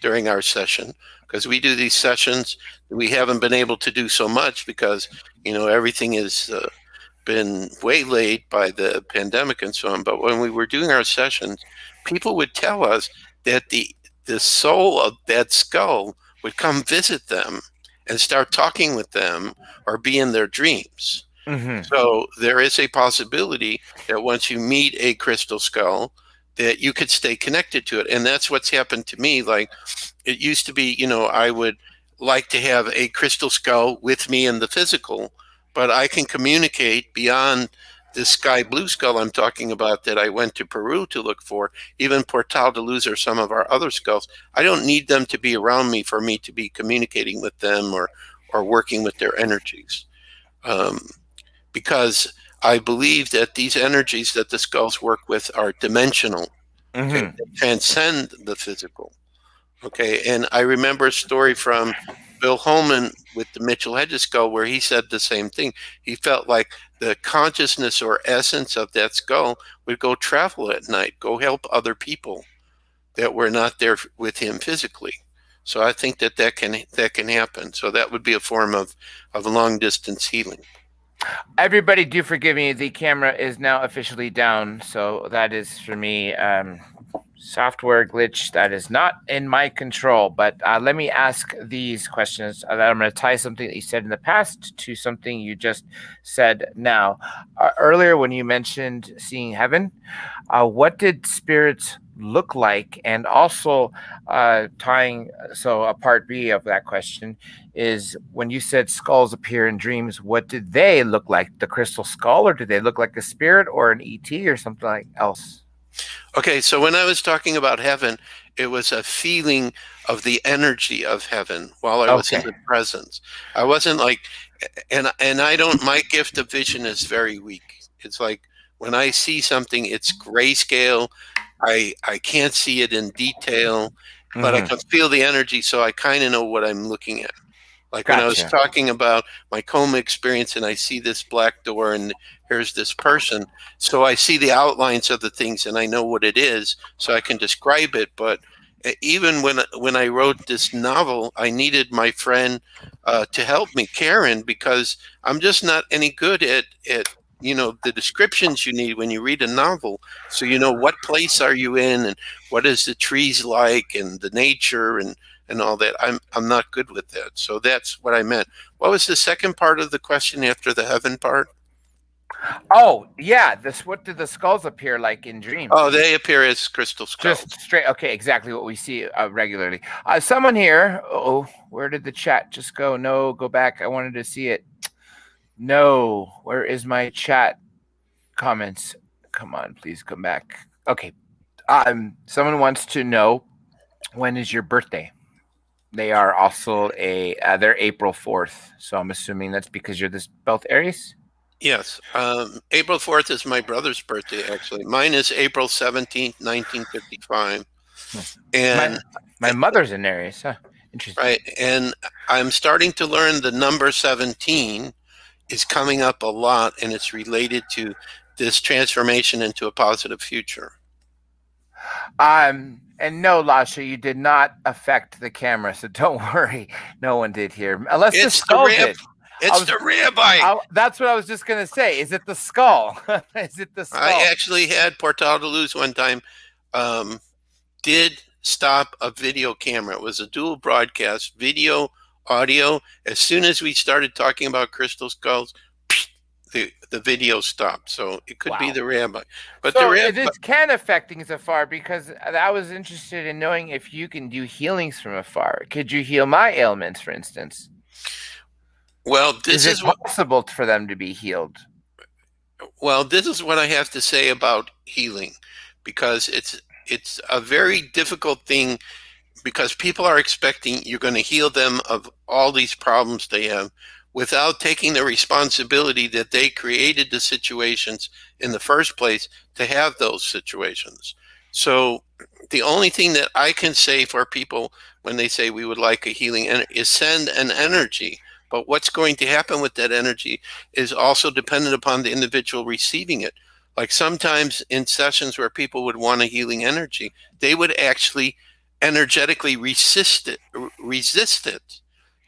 during our session, because we do these sessions, we haven't been able to do so much because everything has been waylaid by the pandemic and so on. But when we were doing our sessions, people would tell us that the soul of that skull would come visit them and start talking with them or be in their dreams. Mm-hmm. So there is a possibility that once you meet a crystal skull, that you could stay connected to it. And that's what's happened to me. Like, it used to be, I would like to have a crystal skull with me in the physical, but I can communicate beyond this sky blue skull I'm talking about that I went to Peru to look for, even Portal de Luz or some of our other skulls. I don't need them to be around me for me to be communicating with them or working with their energies. Um, because I believe that these energies that the skulls work with are dimensional. Okay, Mm-hmm. they transcend the physical. Okay, and I remember a story from Bill Holman with the Mitchell Hedges skull where he said the same thing. He felt like the consciousness or essence of that skull would go travel at night, go help other people that were not there with him physically. So I think that can happen. So that would be a form of long distance healing. Everybody, do forgive me. The camera is now officially down, so that is for me. Software glitch that is not in my control. But let me ask these questions. That I'm going to tie something that you said in the past to something you just said now. Earlier, when you mentioned seeing heaven, what did spirits look like? And also, tying so a part B of that question is when you said skulls appear in dreams, what did they look like? The crystal skull, or did they look like a spirit or an ET or something like else? Okay, so when I was talking about heaven, it was a feeling of the energy of heaven while I was in Okay. the presence. I wasn't like, and I don't. My gift of vision is very weak. It's like when I see something, it's grayscale. I can't see it in detail, but I Mm-hmm. can feel the energy, so I kind of know what I'm looking at. Like when I was Gotcha. talking about my coma experience and I see this black door and here's this person. So I see the outlines of the things and I know what it is, so I can describe it. But even when I wrote this novel, I needed my friend to help me, Karen, because I'm just not any good at the descriptions you need when you read a novel, so you know what place are you in and what is the trees like and the nature and all that. I'm not good with that. So that's what I meant. What was the second part of the question after the heaven part? Oh, yeah. This what do the skulls appear like in Oh, dreams? they appear as crystal Just skulls. straight. Okay, exactly what we see regularly. Someone here. Oh, where did the chat just go? No, go back. I wanted to see it. No, where is my chat comments? Come on, please come back. Okay. Someone wants to know, when is your birthday? They are also they're April 4th. So I'm assuming that's because you're this both Aries. Yes. April 4th is my brother's birthday, actually. Mine is April 17th, 1955. Hmm. My And my mother's an Aries. Huh. Interesting. right, and I'm starting to learn the number 17 is coming up a lot, and it's related to this transformation into a positive future. And no, Lasha, you did not affect the camera, so don't worry. No one did here, unless the It's the skull rib. did. I It's was, the rabbi. that's what I was just gonna say. Is it the skull? Is it the I skull? actually had Portal de Luz one time. Um, did stop a video camera. It was a dual broadcast, video, audio. As soon as we started talking about crystal skulls, the video stopped. So it could be Wow. the rabbi. But the So rabbi, it can affect things afar, because I was interested in knowing if you can do healings from afar. Could you heal my ailments, for instance? well, Is this it is what possible for them to be healed? this is what I have to say about healing, because it's a very difficult thing, because people are expecting you're going to heal them of all these problems they have without taking the responsibility that they created the situations in the first place to have those situations. So the only thing that I can say for people when they say we would like a healing is send an energy. But what's going to happen with that energy is also dependent upon the individual receiving it. Like sometimes in sessions where people would want a healing energy, they would actually energetically resist it.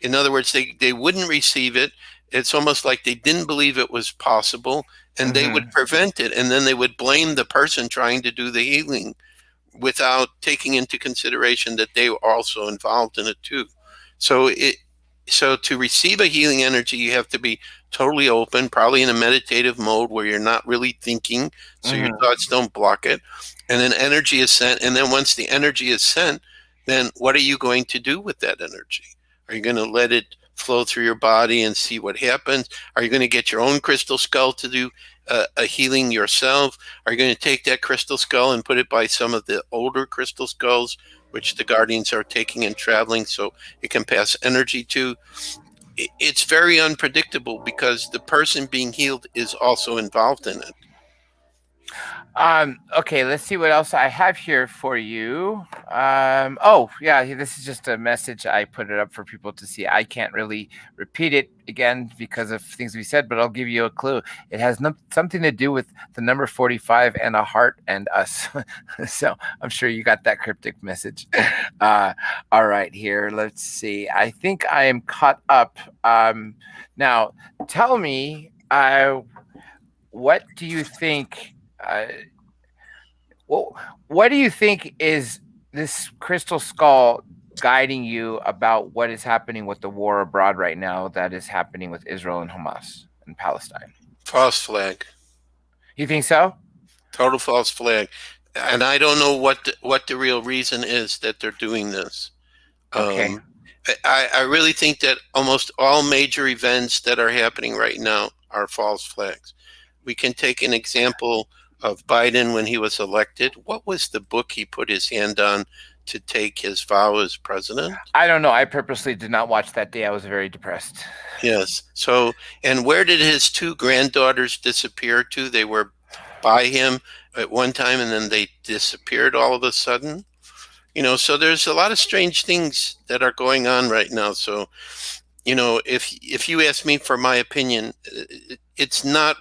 In other words, they wouldn't receive it. It's almost like they didn't believe it was possible, and they would Mm-hmm. prevent it, and then they would blame the person trying to do the healing without taking into consideration that they were also involved in it too. So to receive a healing energy, you have to be totally open, probably in a meditative mode where you're not really thinking, so your Mm-hmm. thoughts don't block it. And then energy is sent. And then once the energy is sent, then what are you going to do with that energy? Are you going to let it flow through your body and see what happens? Are you going to get your own crystal skull to do a healing yourself? Are you going to take that crystal skull and put it by some of the older crystal skulls, which the guardians are taking and traveling so it can pass energy to? It's very unpredictable because the person being healed is also involved in it. Okay, let's see what else I have here for you. Oh, yeah, this is just a message. I put it up for people to see. I can't really repeat it again because of things we said, but I'll give you a clue. It has something to do with the number 45 and a heart and us. So I'm sure you got that cryptic message. All right, here, let's see. I think I am caught up. Now, tell me, what do you think? Well, what do you think is this crystal skull guiding you about what is happening with the war abroad right now that is happening with Israel and Hamas and Palestine? False flag. You think so? Total false flag. And I don't know what the real reason is that they're doing this. Okay. Um, I really think that almost all major events that are happening right now are false flags. We can take an example of Biden when he was elected. What was the book he put his hand on to take his vow as president? I don't know. I purposely did not watch that day. I was very depressed. Yes. So, and where did his two granddaughters disappear to? They were by him at one time and then they disappeared all of a sudden. So there's a lot of strange things that are going on right now. So, if you ask me for my opinion, it's not.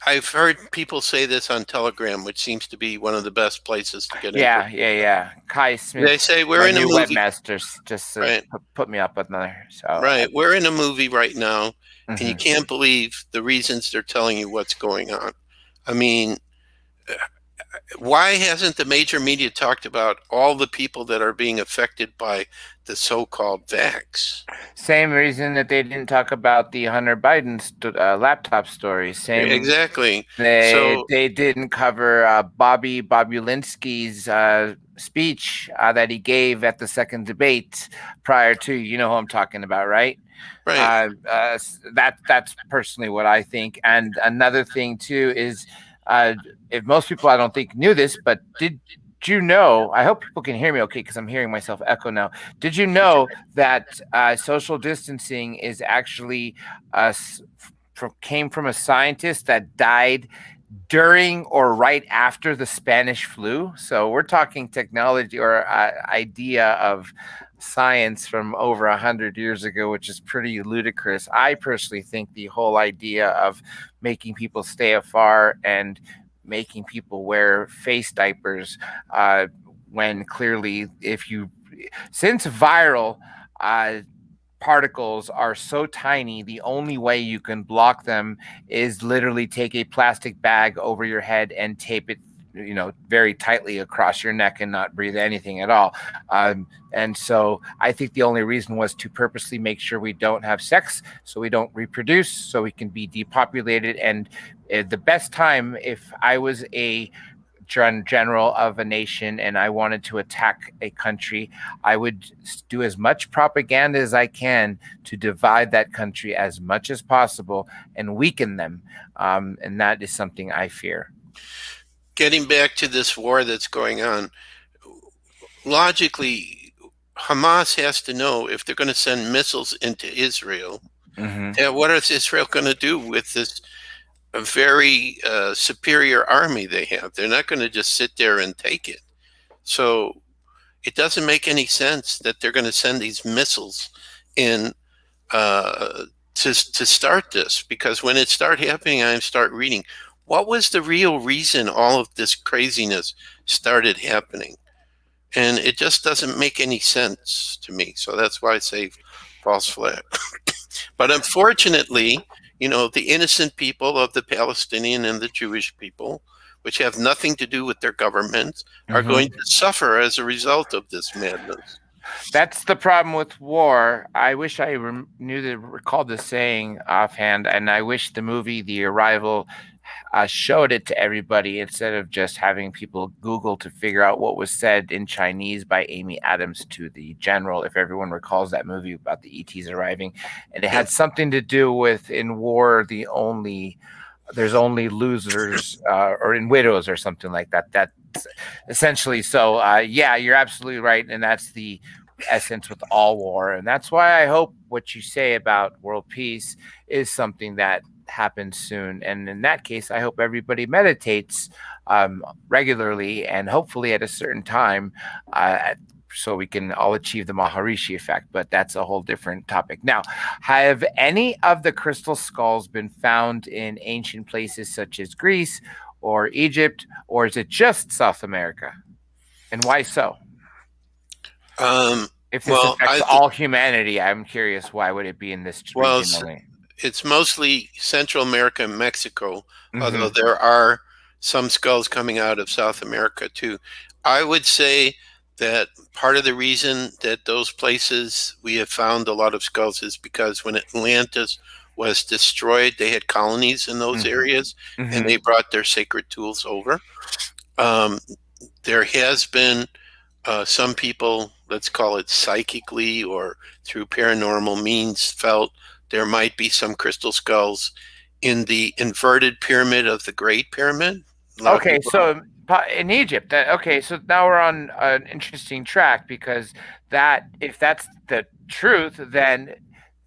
I've heard people say this on Telegram, which seems to be one of the best places to get Yeah, information. yeah. Kai They Smith, say we're my in a new movie, webmaster, just right? put me up with another. So, Right. We're in a movie right now, and you mhm. can't believe the reasons they're telling you what's going on. I mean, why hasn't the major media talked about all the people that are being affected by the so-called vax? Same reason that they didn't talk about the Hunter Biden laptop story. Same. Exactly. They So, they didn't cover Bobby Bobulinski's speech that he gave at the second debate prior to, you know who I'm talking about, right? right. That's personally what I think. And another thing too is, uh, if most people I don't think knew this, but did you know? I hope people can hear me okay because I'm hearing myself echo now. Did you know that social distancing is actually came from a scientist that died during or right after the Spanish flu? So we're talking technology or idea of science from over 100 years ago, which is pretty ludicrous. I personally think the whole idea of making people stay afar and making people wear face diapers, uh, when clearly, if you, since viral uh, particles are so tiny, the only way you can block them is literally take a plastic bag over your head and tape it, very tightly across your neck and not breathe anything at all. And so I think the only reason was to purposely make sure we don't have sex, so we don't reproduce, so we can be depopulated. And the best time, if I was a general of a nation and I wanted to attack a country, I would do as much propaganda as I can to divide that country as much as possible and weaken them. And that is something I fear. Getting back to this war that's going on, logically, Hamas has to know if they're going to send missiles into Israel, Mm-hmm. what is Israel going to do with this very superior army they have? They're not going to just sit there and take it. So it doesn't make any sense that they're going to send these missiles in to start this, because when it started happening, I start reading what was the real reason all of this craziness started happening, and it just doesn't make any sense to me. So that's why I say false flag. But unfortunately, the innocent people of the Palestinian and the Jewish people, which have nothing to do with their governments, are Mm-hmm. going to suffer as a result of this madness. That's the problem with war. I wish I recalled the saying offhand, and I wish the movie The Arrival showed it to everybody instead of just having people Google to figure out what was said in Chinese by Amy Adams to the general. If everyone recalls that movie about the ETs arriving, and it Yeah. had something to do with, in war, there's only losers, or in widows or something like that. That's essentially so. Yeah, you're absolutely right, and that's the essence with all war. And that's why I hope what you say about world peace is something that happens soon. And in that case, I hope everybody meditates regularly and hopefully at a certain time, so we can all achieve the Maharishi effect. But that's a whole different topic. Now, have any of the crystal skulls been found in ancient places such as Greece or Egypt, or is it just South America? And why so? Um, If this well, affects all humanity, I'm curious, why would it be in this well, region only? it's mostly Central America and Mexico, although Mm-hmm. there are some skulls coming out of South America too. I would say that part of the reason that those places we have found a lot of skulls is because when Atlantis was destroyed, they had colonies in those Mm-hmm. areas and Mm-hmm. they brought their sacred tools over. Um, there has been some people, let's call it psychically or through paranormal means, felt there might be some crystal skulls in the inverted pyramid of the Great Pyramid. A lot of Okay, people. so in Egypt, okay, so now we're on an interesting track because if that's the truth, then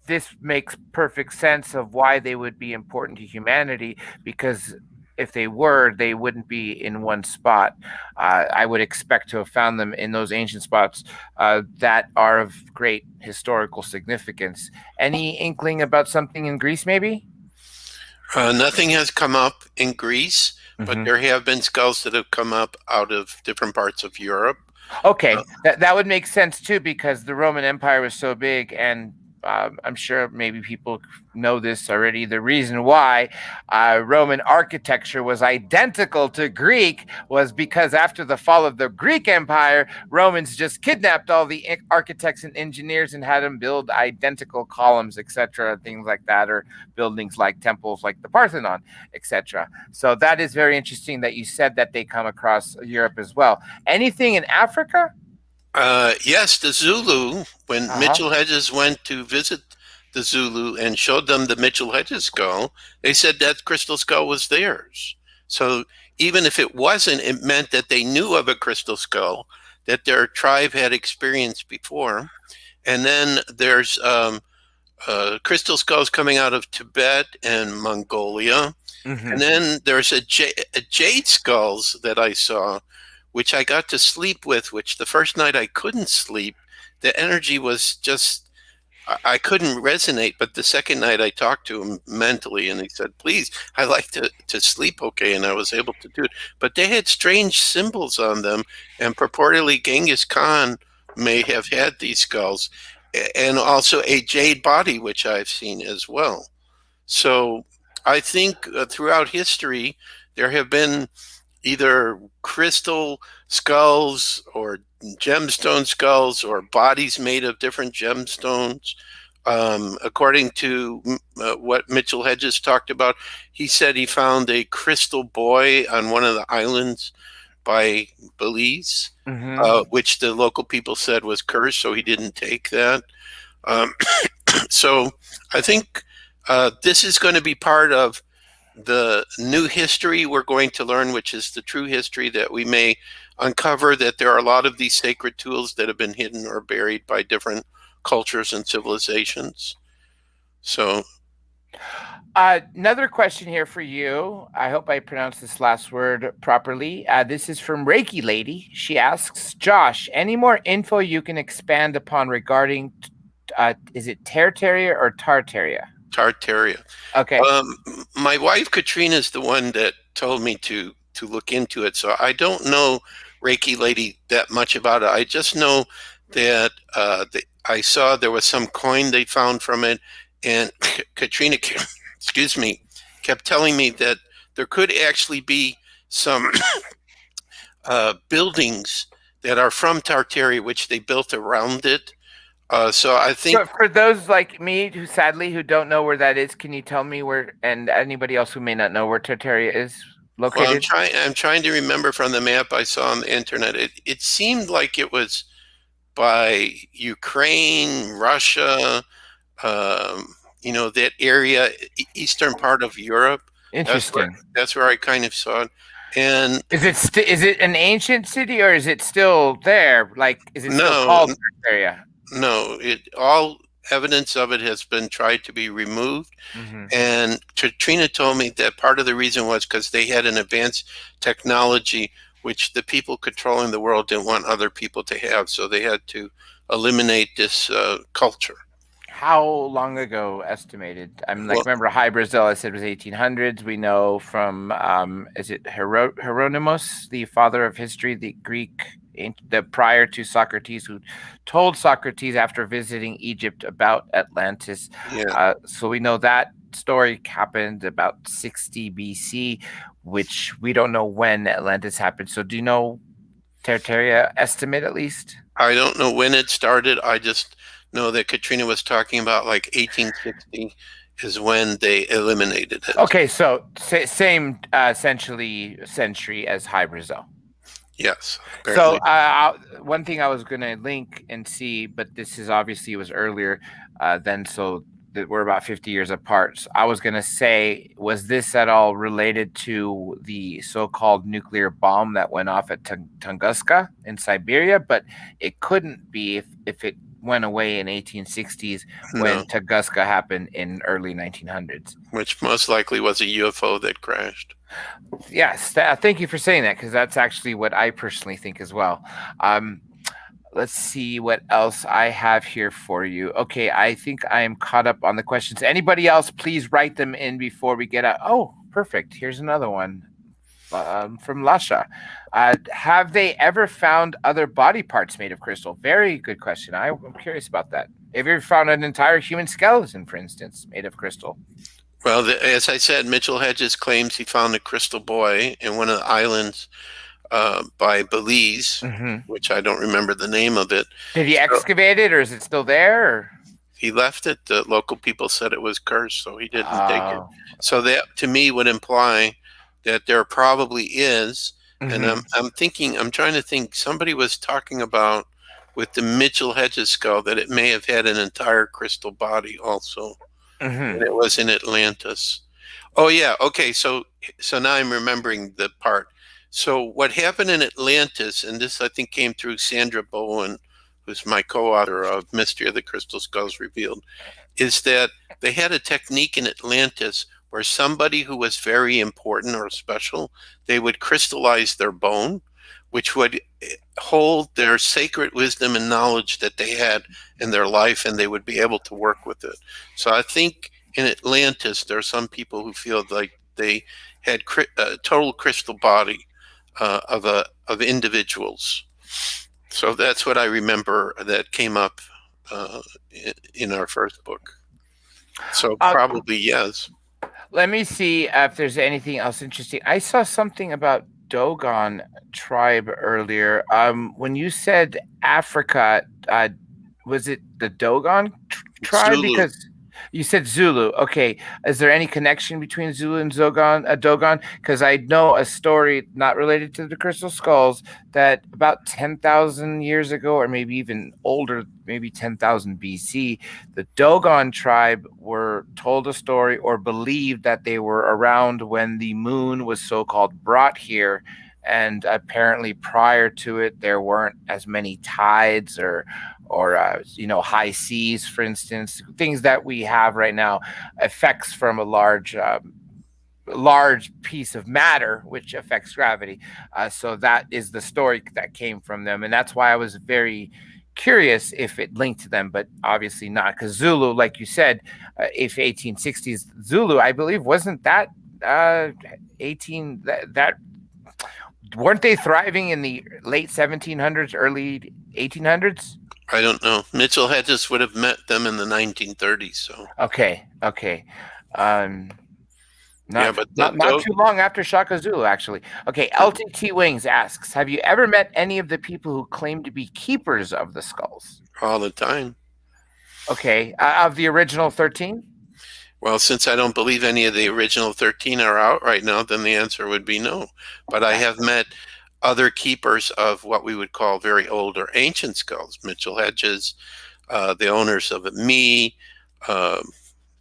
this makes perfect sense of why they would be important to humanity, because if they were, they wouldn't be in one spot. I would expect to have found them in those ancient spots that are of great historical significance. Any inkling about something in Greece, maybe? Nothing has come up in Greece, but Hmm. there have been skulls that have come up out of different parts of Europe. Okay, that would make sense too because the Roman Empire was so big, and I'm sure maybe people know this already. The reason why Roman architecture was identical to Greek was because after the fall of the Greek Empire, Romans just kidnapped all the architects and engineers and had them build identical columns, etc., things like that, or buildings like temples, like the Parthenon, etc. So that is very interesting that you said that they come across Europe as well. Anything in Africa? Yes, the Zulu, when Uh-huh. Mitchell Hedges went to visit the Zulu and showed them the Mitchell Hedges skull, they said that crystal skull was theirs. So even if it wasn't, it meant that they knew of a crystal skull that their tribe had experienced before. And then there's crystal skulls coming out of Tibet and Mongolia. And Hmm. then there's a jade skulls that I saw, which I got to sleep with, which the first night I couldn't sleep. The energy was just, I couldn't resonate. But the second night I talked to him mentally and he said, please, I like to sleep okay. And I was able to do it. But they had strange symbols on them. And purportedly Genghis Khan may have had these skulls and also a jade body, which I've seen as well. So I think throughout history, there have been either crystal skulls or gemstone skulls or bodies made of different gemstones. According to what Mitchell Hedges talked about, he said he found a crystal boy on one of the islands by Belize, Hmm. which the local people said was cursed, so he didn't take that. Um, so I think this is going to be part of the new history we're going to learn, which is the true history that we may uncover that there are a lot of these sacred tools that have been hidden or buried by different cultures and civilizations. So, Another question here for you. I hope I pronounced this last word properly. This is from Reiki Lady. She asks, Josh, any more info you can expand upon regarding, is it Tartaria or Tartaria? Tartaria. Okay. My wife Katrina is the one that told me to look into it. So I don't know Reiki Lady that much about it. I just know that I saw there was some coin they found from it, and Katrina, excuse me, kept telling me that there could actually be some buildings that are from Tartaria, which they built around it. So I think, For those like me who sadly who don't know where that is, can you tell me where, and anybody else who may not know where Tartaria is well, located? I'm trying to remember from the map I saw on the internet. It seemed like it was by Ukraine, Russia, that area, eastern part of Europe. That's where Interesting. that's where I kind of saw it. And Is it an ancient city or is it still there? Like, is it still no, called Tartaria? no, it all evidence of it has been tried to be removed. Hmm. And Katrina told me that part of the reason was because they had an advanced technology which the people controlling the world didn't want other people to have, so they had to eliminate this culture. How long ago estimated? I'm like, Well, remember High Brazil, I said was 1800s. We know from, is it Hieronymus, the father of history, the Greek, the prior to Socrates, who told Socrates after visiting Egypt about Atlantis. yeah, So we know that story happened about 60 BC, which we don't know when Atlantis happened. So do you know Tartaria estimate at least? I don't know when it started. I just know that Katrina was talking about like 1860 is when they eliminated it. Okay, so same essentially century as High Brazil. Yes, So apparently. one thing I was going to link and see, but this is obviously it was earlier than so that we're about 50 years apart. So I was going to say, was this at all related to the so-called nuclear bomb that went off at Tunguska in Siberia? But it couldn't be if it went away in 1860s when No, Tunguska happened in early 1900s. which most likely was a UFO that crashed. Yes, thank you for saying that because that's actually what I personally think as well. Um, Let's see what else I have here for you. Okay, I think I am caught up on the questions. Anybody else, please write them in before we get out. Oh, perfect. Here's another one from Lasha. Have they ever found other body parts made of crystal? Very good question. I'm curious about that. Have you ever found an entire human skeleton, for instance, made of crystal? Well, as I said, Mitchell Hedges claims he found a crystal boy in one of the islands by Belize, Hmm. which I don't remember the name of it. Did he So excavate it, or is it still there? Or? he left it. The local people said it was cursed, so he didn't take it. Oh. So that to me would imply that there probably is. And Hmm. I'm trying to think. Somebody was talking about with the Mitchell Hedges skull that it may have had an entire crystal body also, and Hmm. it was in Atlantis. Oh yeah, okay. So now I'm remembering the part. So what happened in Atlantis, and this I think came through Sandra Bowen, who's my co-author of Mystery of the Crystal Skulls Revealed, is that they had a technique in Atlantis where somebody who was very important or special, they would crystallize their bone, which would hold their sacred wisdom and knowledge that they had in their life, and they would be able to work with it. So I think in Atlantis, there are some people who feel like they had a total crystal body of individuals. So that's what I remember that came up uh, in our first book. So Uh, probably yes. Let me see if there's anything else interesting. I saw something about Dogon tribe earlier. When you said Africa, was it the Dogon tribe? Zulu. Because you said Zulu. Okay, is there any connection between Zulu and Dogon? Because I know a story not related to the Crystal Skulls that about 10,000 years ago, or maybe even older, maybe 10,000 BC, the Dogon tribe were told a story or believed that they were around when the moon was so called brought here. And apparently, prior to it, there weren't as many tides or high seas, for instance, things that we have right now, effects from a large piece of matter which affects gravity. So that is the story that came from them, and that's why I was very curious if it linked to them, but obviously not, because Zulu, like you said, if 1860s Zulu, I believe, wasn't that 18 that weren't they thriving in the late 1700s, early 1800s? I don't know. Mitchell Hedges would have met them in the 1930s. So Okay. Um, yeah, Not but not too long after Shaka Zulu, actually. Okay, LTT Wings asks, have you ever met any of the people who claim to be keepers of the skulls? all the time. Okay, of the original 13? Well, since I don't believe any of the original 13 are out right now, then the answer would be no. But I That, have met other keepers of what we would call very old or ancient skulls. Mitchell Hedges, the owners of me, uh,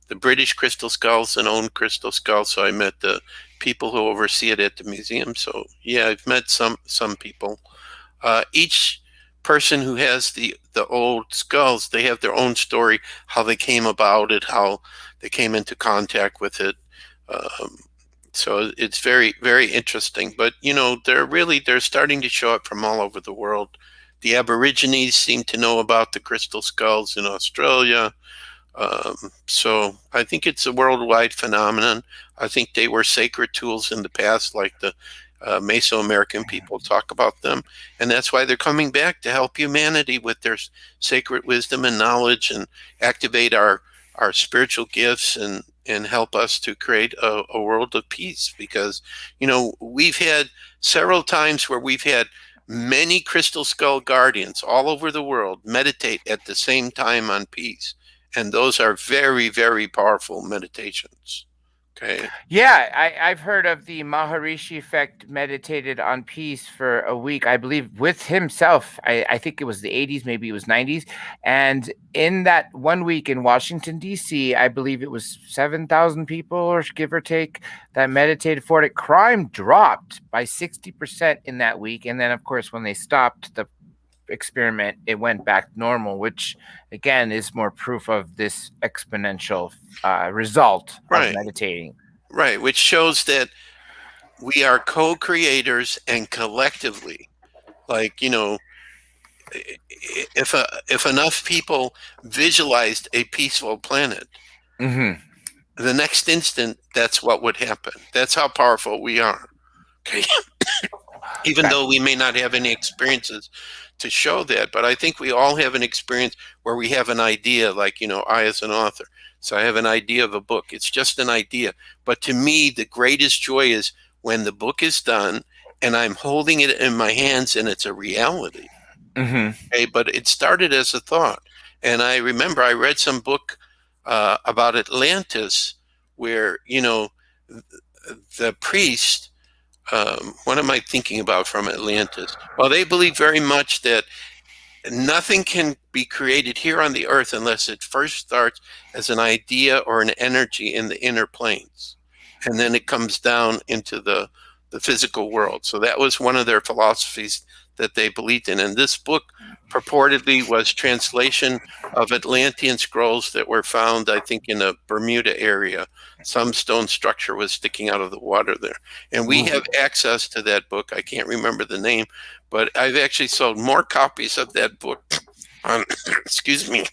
the British crystal skulls and own crystal skulls. So I met the people who oversee it at the museum. So yeah, I've met some people. Each person who has the old skulls, they have their own story, how they came about it, how they came into contact with it. Um, so it's very interesting. But they're starting to show up from all over the world. The Aborigines seem to know about the crystal skulls in Australia. So I think it's a worldwide phenomenon. I think they were sacred tools in the past, like the Mesoamerican people talk about them. And that's why they're coming back to help humanity with their sacred wisdom and knowledge and activate our spiritual gifts and help us to create a world of peace. Because, we've had several times where we've had many crystal skull guardians all over the world meditate at the same time on peace, and those are very powerful meditations. Okay. yeah, I've heard of the Maharishi effect, meditated on peace for a week, I believe, with himself. I think it was the 80s, maybe it was 90s. And in that 1 week in Washington, D.C., I believe it was 7,000 people, or give or take, that meditated for it. Crime dropped by 60% in that week. And then, of course, when they stopped the experiment, it went back normal, which again is more proof of this exponential result of Right. meditating. Right, which shows that we are co-creators and collectively, like, if enough people visualized a peaceful planet, Mm-hmm. the next instant, that's what would happen. That's how powerful we are. Okay. Even Okay. though we may not have any experiences to show that, but I think we all have an experience where we have an idea, like, I as an author. So I have an idea of a book. It's just an idea. But to me, the greatest joy is when the book is done and I'm holding it in my hands and it's a reality. Mm-hmm. Okay, but it started as a thought. And I remember I read some book about Atlantis where, the priest, what am I thinking about from Atlantis? Well, they believe very much that nothing can be created here on the earth unless it first starts as an idea or an energy in the inner planes. And then it comes down into the physical world. So that was one of their philosophies that they believed in. And this book purportedly was translation of Atlantean scrolls that were found, I think, in the Bermuda area. Some stone structure was sticking out of the water there. And we have access to that book. I can't remember the name, but I've actually sold more copies of that book on, excuse me,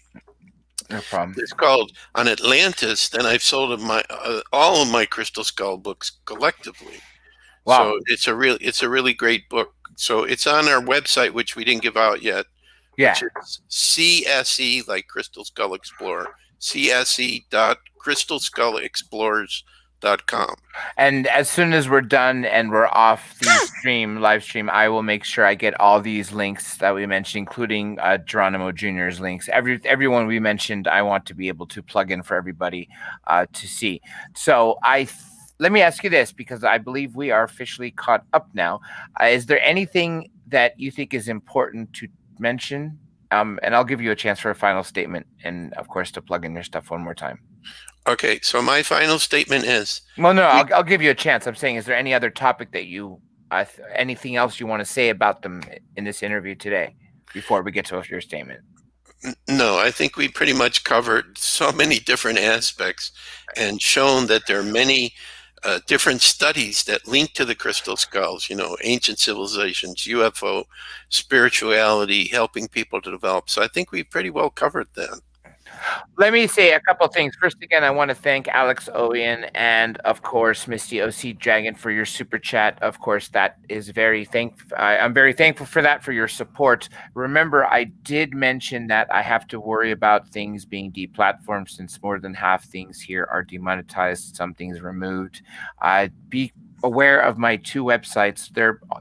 No problem. it's called on Atlantis than I've sold of my all of my Crystal Skull books collectively. Wow. So it's a really great book. So it's on our website, which we didn't give out yet, Yeah. which is CSE, like Crystal Skull Explorer, CSE.crystalskullexplorers.com. And as soon as we're done and we're off the live stream, I will make sure I get all these links that we mentioned, including Geronimo Jr.'s links. Everyone we mentioned, I want to be able to plug in for everybody to see. So let me ask you this, because I believe we are officially caught up now. Is there anything that you think is important to mention? And I'll give you a chance for a final statement, and of course to plug in your stuff one more time. Okay, so my final statement is, Well, no, I'll give you a chance. I'm saying, is there any other topic that anything else you want to say about them in this interview today before we get to your statement? no, I think we pretty much covered so many different aspects and shown that there are many different studies that link to the crystal skulls, ancient civilizations, UFO, spirituality, helping people to develop. So I think we pretty well covered that. Let me say a couple of things. First, again, I want to thank Alex Owen and, of course, Misty OC Dragon for your super chat. Of course, that is I'm very thankful for that, for your support. Remember, I did mention that I have to worry about things being deplatformed since more than half things here are demonetized, some things removed. Be aware of my two websites.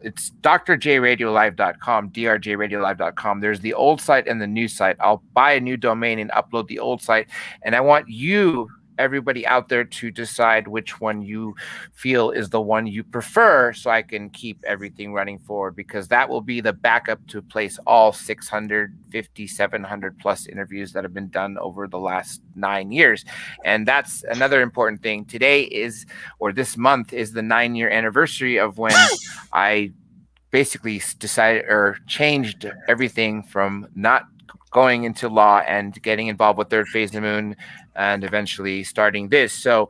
It's drjradiolive.com, drjradiolive.com. There's the old site and the new site. I'll buy a new domain and upload the old site, and I want you, everybody out there, to decide which one you feel is the one you prefer, so I can keep everything running forward, because that will be the backup to place all 650, 700 plus interviews that have been done over the last 9 years. And that's another important thing. This month is the 9-year anniversary of when I basically decided or changed everything from not going into law and getting involved with Third Phase of the Moon and eventually starting this. So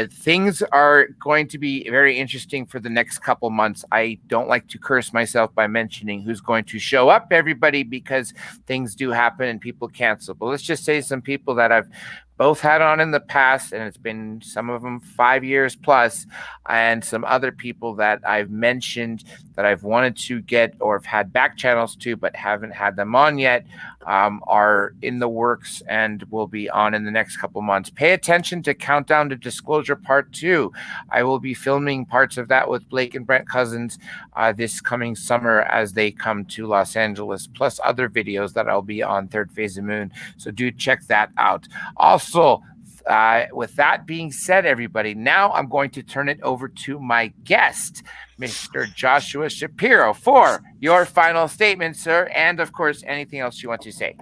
things are going to be very interesting for the next couple months. I don't like to curse myself by mentioning who's going to show up, everybody, because things do happen and people cancel. But let's just say some people that I've both had on in the past, and it's been some of them 5 years plus, and some other people that I've mentioned that I've wanted to get or have had back channels to but haven't had them on yet, are in the works and will be on in the next couple months. Pay attention to Countdown to Disclosure Part 2. I will be filming parts of that with Blake and Brent Cousins this coming summer as they come to Los Angeles, plus other videos that I'll be on Third Phase of the Moon. So do check that out. Also, with that being said, everybody, now I'm going to turn it over to my guest, Mr. Joshua Shapiro, for your final statement, sir, and of course, anything else you want to say.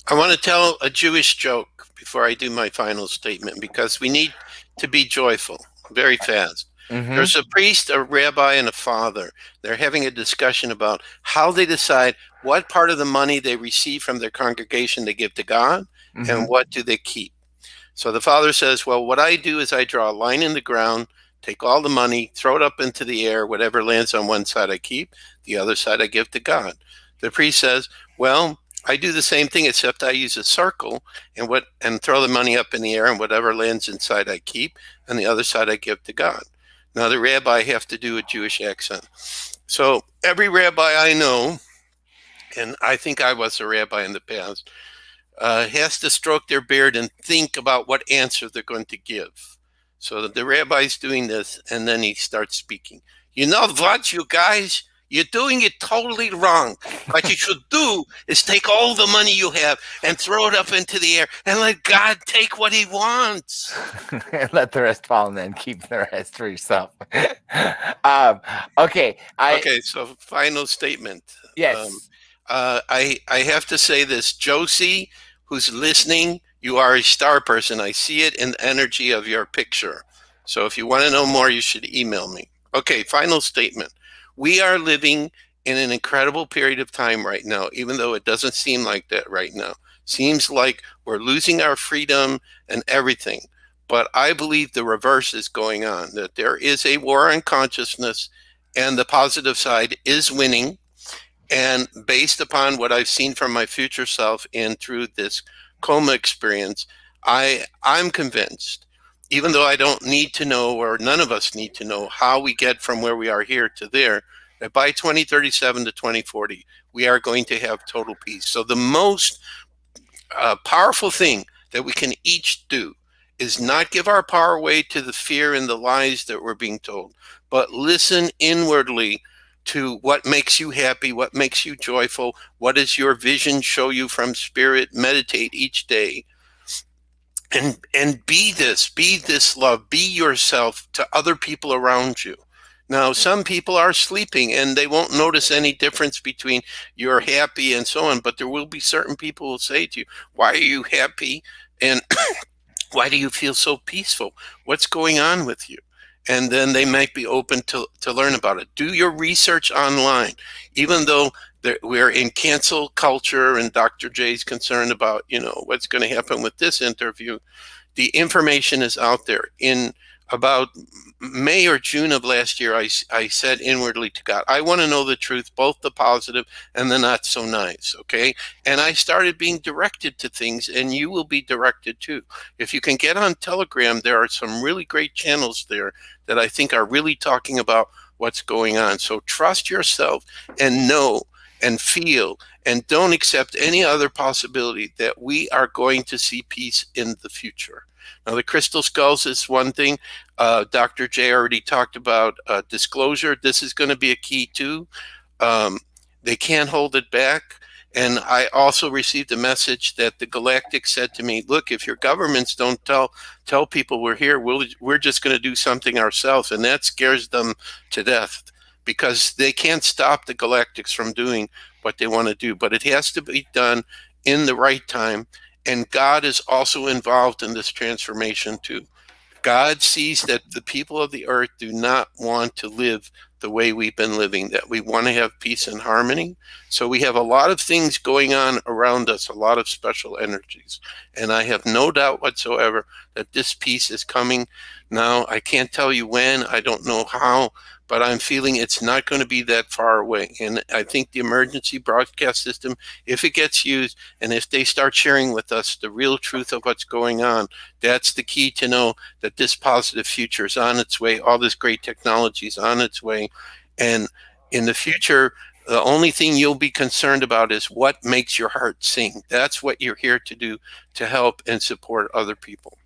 I want to tell a Jewish joke before I do my final statement, because we need to be joyful very fast. Mm-hmm. There's a priest, a rabbi, and a father. They're having a discussion about how they decide what part of the money they receive from their congregation they give to God, Mm-hmm. and what do they keep. So the father says, well, what I do is I draw a line in the ground, take all the money, throw it up into the air. Whatever lands on one side I keep, the other side I give to God. The priest says, well, I do the same thing, except I use a circle and throw the money up in the air, and whatever lands inside I keep, and the other side I give to God. Now the rabbi have to do a Jewish accent. So every rabbi I know, and I think I was a rabbi in the past, has to stroke their beard and think about what answer they're going to give. So the rabbi's doing this, and then he starts speaking. You know what, you guys? You're doing it totally wrong. What you should do is take all the money you have and throw it up into the air and let God take what he wants. Let the rest fall and then keep the rest for yourself. Okay. Okay, so final statement. Yes. I have to say this, Josie, who's listening, you are a star person. I see it in the energy of your picture. So if you want to know more, you should email me. Okay, final statement. We are living in an incredible period of time right now, even though it doesn't seem like that right now. Seems like we're losing our freedom and everything. But I believe the reverse is going on, that there is a war on consciousness and the positive side is winning. And based upon what I've seen from my future self and through this coma experience, I'm convinced, even though I don't need to know, or none of us need to know, how we get from where we are here to there, that by 2037 to 2040, we are going to have total peace. So the most powerful thing that we can each do is not give our power away to the fear and the lies that we're being told, but listen inwardly to what makes you happy, what makes you joyful, what does your vision show you from spirit. Meditate each day and be this love, be yourself to other people around you. Now, some people are sleeping and they won't notice any difference between you're happy and so on, but there will be certain people who will say to you, why are you happy? And why do you feel so peaceful? What's going on with you? And then they might be open to learn about it. Do your research online. Even though we're in cancel culture and Dr. J's concerned about, what's going to happen with this interview, the information is out there. In about May or June of last year, I said inwardly to God, I want to know the truth, both the positive and the not so nice, okay? And I started being directed to things, and you will be directed too. If you can get on Telegram, there are some really great channels there that I think are really talking about what's going on. So trust yourself and know and feel, and don't accept any other possibility that we are going to see peace in the future. Now, the crystal skulls is one thing. Dr. J already talked about disclosure. This is going to be a key too. They can't hold it back. And I also received a message that the Galactic said to me, look, if your governments don't tell people we're here, we're just going to do something ourselves. And that scares them to death, because they can't stop the Galactics from doing what they want to do. But it has to be done in the right time. And God is also involved in this transformation too. God sees that the people of the earth do not want to live the way we've been living, that we want to have peace and harmony. So we have a lot of things going on around us, a lot of special energies. And I have no doubt whatsoever that this peace is coming. Now, I can't tell you when, I don't know how, but I'm feeling it's not going to be that far away. And I think the emergency broadcast system, if it gets used and if they start sharing with us the real truth of what's going on, that's the key to know that this positive future is on its way. All this great technology is on its way. And in the future, the only thing you'll be concerned about is what makes your heart sing. That's what you're here to do, to help and support other people.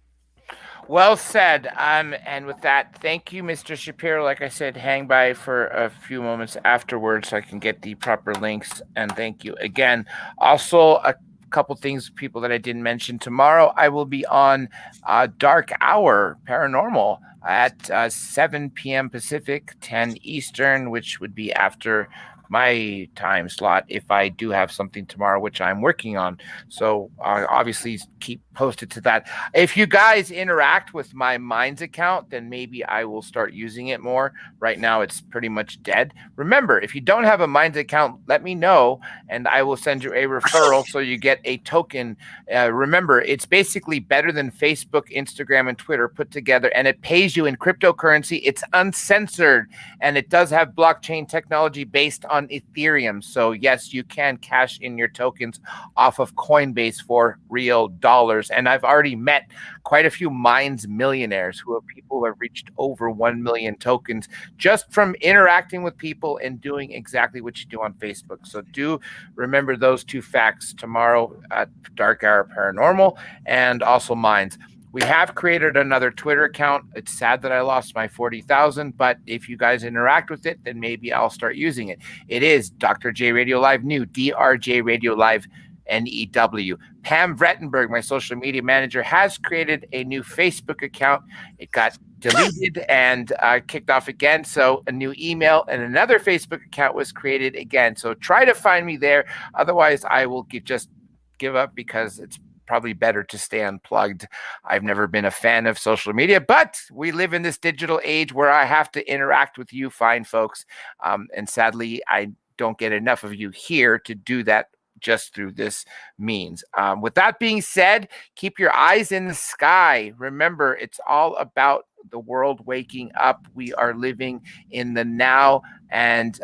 Well said. And with that, thank you, Mr. Shapiro. Like I said, hang by for a few moments afterwards so I can get the proper links. And thank you again. Also, a couple things, people that I didn't mention. Tomorrow, I will be on Dark Hour Paranormal at 7 p.m. Pacific, 10 Eastern, which would be after my time slot if I do have something tomorrow, which I'm working on. So obviously keep posted to that. If you guys interact with my Minds account, then maybe I will start using it more. Right now, it's pretty much dead. Remember, if you don't have a Minds account, let me know, and I will send you a referral so you get a token. Remember, it's basically better than Facebook, Instagram, and Twitter put together, and it pays you in cryptocurrency. It's uncensored, and it does have blockchain technology based on on Ethereum. So yes, you can cash in your tokens off of Coinbase for real dollars. And I've already met quite a few Minds millionaires who have reached over 1 million tokens just from interacting with people and doing exactly what you do on Facebook. So do remember those two facts tomorrow at Dark Hour Paranormal and also Minds. We have created another Twitter account. It's sad that I lost my 40,000, but if you guys interact with it, then maybe I'll start using it. It is Dr. J Radio Live New, DRJ Radio Live NEW. Pam Vrettenberg, my social media manager, has created a new Facebook account. It got deleted and kicked off again. So a new email and another Facebook account was created again. So try to find me there. Otherwise, I will just give up because it's probably better to stay unplugged. I've never been a fan of social media, but we live in this digital age where I have to interact with you fine folks. And sadly, I don't get enough of you here to do that just through this means. With that being said, keep your eyes in the sky. Remember, it's all about the world waking up. We are living in the now, and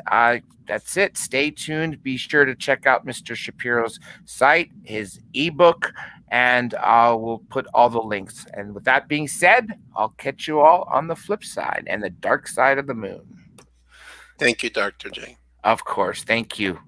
that's it. Stay tuned. Be sure to check out Mr. Shapiro's site, his ebook, and we'll put all the links. And with that being said, I'll catch you all on the flip side and the dark side of the moon. Thank you, Dr. J. Of course. Thank you.